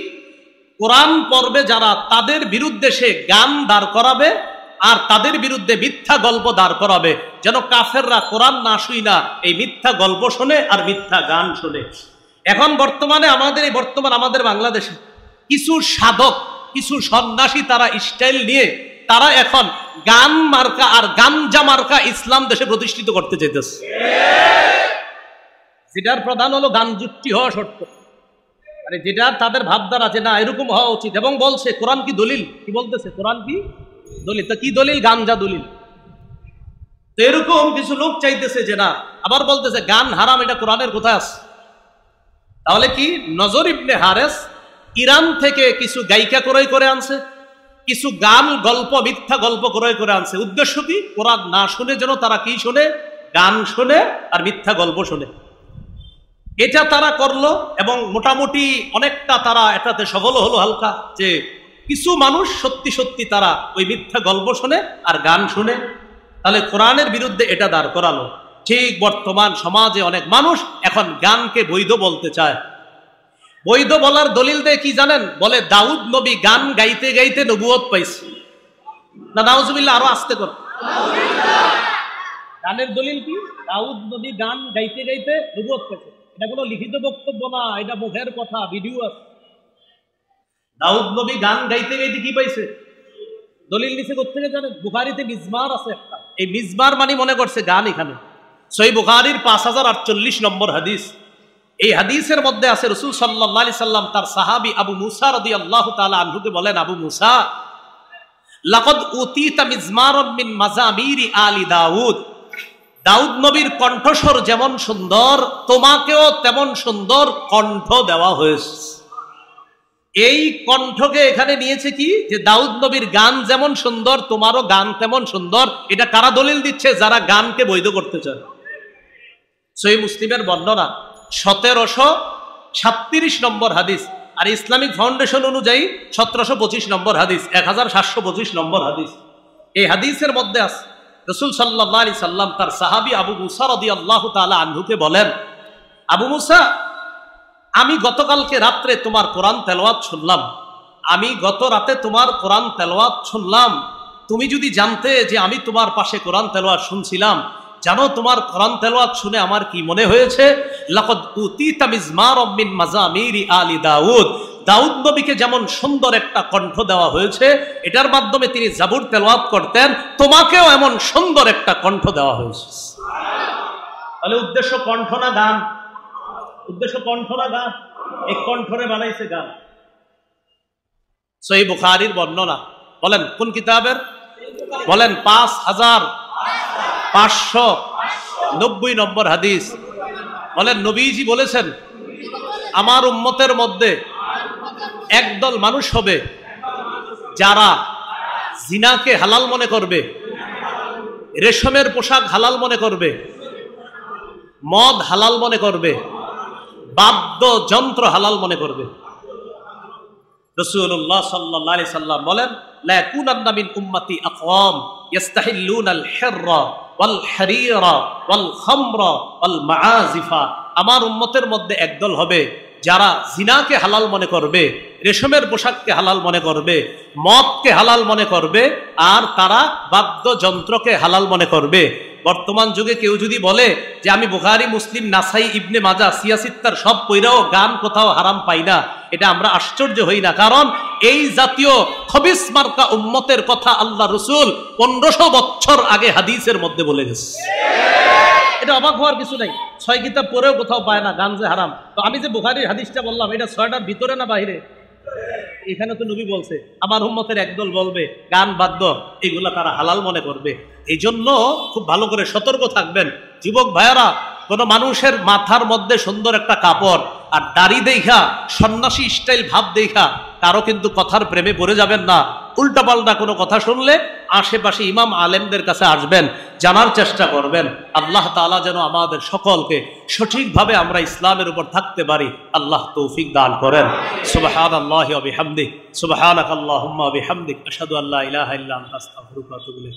কোরআন পড়বে যারা তাদের বিরুদ্ধে সে গান দাঁড় করাবে আর তাদের বিরুদ্ধে মিথ্যা গল্প দাঁড় করাবে, যেন কাফেররা কোরআন না শুই না এই মিথ্যা গল্প শোনে আর মিথ্যা গান শোনে। এখন বর্তমানে আমাদের বাংলাদেশে কিছু সাধক, কিছু সন্ন্যাসী, তারা স্টাইল নিয়ে তারা এখন গান মার্কা আর গাঞ্জা মার্কা ইসলাম দেশে প্রতিষ্ঠিত করতে চাইতেছে, যেটার প্রধান হলো গান যুক্তি হওয়া শর্ত। মানে যেটা তাদের ভাবধারা যে না এরকম হওয়া উচিত, এবং বলছে কোরআন কি দলিল, কি বলতেছে কোরআন কি দলিল, তো কি দলিল? গাঞ্জা দলিল। তো এরকম কিছু লোক চাইতেছে যে না, আবার বলতেছে গান হারাম, এটা কোরআনের কোথায় আছে? তাহলে কি নজর ইবনে হারেস ইরান থেকে কিছু গায়িকা ক্রয় করে আনছে, কিছু গান গল্প মিথ্যা গল্প ক্রয় করে আনছে। উদ্দেশ্য কি? কোরআন না শুনে যেন তারা কি শোনে? গান শোনে আর মিথ্যা গল্প শোনে। এটা তারা করলো এবং মোটামুটি অনেকটা তারা এটাতে সফল হলো হালকা, যে কিছু মানুষ সত্যি সত্যি তারা ওই মিথ্যা গল্প শোনে আর গান শুনে। তাহলে কোরআনের বিরুদ্ধে এটা দাঁড় করালো। ঠিক বর্তমান সমাজে অনেক মানুষ এখন গানকে বৈধ বলতে চায়। বৈধ বলার দলিল দেয় কি জানেন? বলে দাউদ নবী গান গাইতে গাইতে নবুয়ত পাইছে। না নাউজুবিল্লাহ, আরো আস্তে কর। গানের দলিল কি? দাউদ নবী গান গাইতে গাইতে নবুয়ত পাইছে। এটা কোনো লিখিত বক্তব্য না, এটা মুখের কথা, ভিডিও আছে। দাউদ নবী গান গাইতে গাইতে কি পাইছে? দলিল নিচে কোত্থেকে জানেন? বুখারীতে মিজমার আছে একটা। এই মিজমার মানে মনে করছে গান। এখানে সহিহ বুখারীর 5048 নম্বর হাদিস। এই হাদিসের মধ্যে আছে রাসূল সাল্লাল্লাহু আলাইহি সাল্লাম তার সাহাবী আবু মুসা রাদিয়াল্লাহু তাআলা আনহুকে বলেন, আবু মুসা, লাকাদ উতিতা মিজমারাম মিন মাজামিরি আলি দাউদ। দাউদ নবীর কণ্ঠস্বর যেমন সুন্দর, তোমাকেও তেমন সুন্দর কণ্ঠ দেওয়া হয়েছে। এই কণ্ঠকে এখানে নিয়েছে কি? যে দাউদ নবীর গান যেমন সুন্দর, তোমারও গান তেমন সুন্দর। এটা কারা দলিল দিচ্ছে? যারা গানকে বৈধ করতে চায়। সহিহ মুসলিমের বর্ণনা 1736 নম্বর হাদিস, আর ইসলামিক ফাউন্ডেশন অনুযায়ী 1725 নম্বর হাদিস, 1725 নম্বর হাদিস। এই হাদিসের মধ্যে আছে রাসূল সাল্লাল্লাহু আলাইহি সাল্লাম তার সাহাবী আবু মুসা রাদিয়াল্লাহু তাআলা আনহুকে বলেন, আবু মুসা, আমি গতকালকে রাত্রে তোমার কোরআন তেলাওয়াত শুনলাম। আমি গত রাতে তোমার কোরআন তেলাওয়াত শুনলাম। তুমি যদি জানতে যে আমি তোমার পাশে কোরআন তেলাওয়াত শুনছিলাম, জানো তোমার কোরআন তেলাওয়াত শুনে আমার কি মনে হয়েছে? লাকাদ উতিতা মিজমারাম মিন মাজামিরি আলি দাউদ। দাউদ নবীকে যেমন সুন্দর একটা কণ্ঠ দেওয়া হয়েছে, এটার মাধ্যমে তিনি জাবুর তেলাওয়াত করতেন, তোমাকেও এমন সুন্দর একটা কণ্ঠ দেওয়া হয়েছে। তাহলে উদ্দেশ্য কণ্ঠ না গান? উদ্দেশ্য কণ্ঠ না গান? এই কণ্ঠরে বানাইছে গান। সহিহ বুখারীর বর্ণনা। বলেন কোন কিতাবের? বলেন 5590 নম্বর হাদিস। বলেন নবীজি বলেছেন, আমার উম্মতের মধ্যে একদল মানুষ হবে যারা জিনাকে হালাল মনে করবে, রেশমের পোশাক হালাল মনে করবে, মদ হালাল মনে করবে, বাদ্যযন্ত্র হালাল মনে করবে। রাসূলুল্লাহ সাল্লাল্লাহু আলাইহি সাল্লাম বলেন, লা ইয়াকুনান্না মিন উম্মতি আকওয়াম ইস্তাহিল্লুনাল হিররা ওয়াল হারিরা ওয়াল খামরা ওয়াল মাআজিফা। আমার উম্মতের মধ্যে একদল হবে যারা জিনাকে হালাল মনে করবে, রেশমের পোশাককে হালাল মনে করবে, মদকে হালাল মনে করবে, আর তারা বাদ্যযন্ত্রকে হালাল মনে করবে। বর্তমান যুগে কেউ যদি বলে যে আমি বুখারী, মুসলিম, নাসাই, ইবনে মাজাহ, সিয়াসিত্তার সব পইরাও গান কোথাও হারাম পাই না, এটা আমরা আশ্চর্য হই না। কারণ এই জাতীয় খবিস মার্কা উম্মতের কথা আল্লাহ রাসূল 1500 বছর আগে হাদিসের মধ্যে বলে গেছে। এটা অবাক হওয়ার কিছু নাই, 6 কিতাব পড়েও কোথাও পায় না গান যে হারাম। তো আমি যে বুখারীর হাদিসটা বললাম, এটা 6টার ভিতরে না বাইরে? এখানে তো নবী বলছে আমার উম্মতের একদল বলবে গান বাদ্য এগুলা তারা হালাল মনে করবে। এই জন্য খুব ভালো করে সতর্ক থাকবেন যুবক ভাইয়ারা। কোন মানুষের মাথার মধ্যে সুন্দর একটা কাপড় আর দাড়ি দেখা, সন্ন্যাসী স্টাইল ভাব দেখা কারো কিন্তু কথার প্রেমে পড়ে যাবেন না। উল্টাপাল্টা কোনো কথা শুনলে আশেপাশে ইমাম আলেমদের কাছে আসবেন, জানার চেষ্টা করবেন। আল্লাহ তাআলা যেন আমাদের সকলকে সঠিকভাবে আমরা ইসলামের উপর থাকতে পারি, আল্লাহ তৌফিক দান করেন। সুবহানাল্লাহি ওয়া বিহামদিহি, সুবহানাকাল্লাহুম্মা ওয়া বিহামদিক, আশহাদু আল্লা ইলাহা ইল্লা আনতা, আস্তাগফিরুকা ওয়া আতুবু ইলাইক।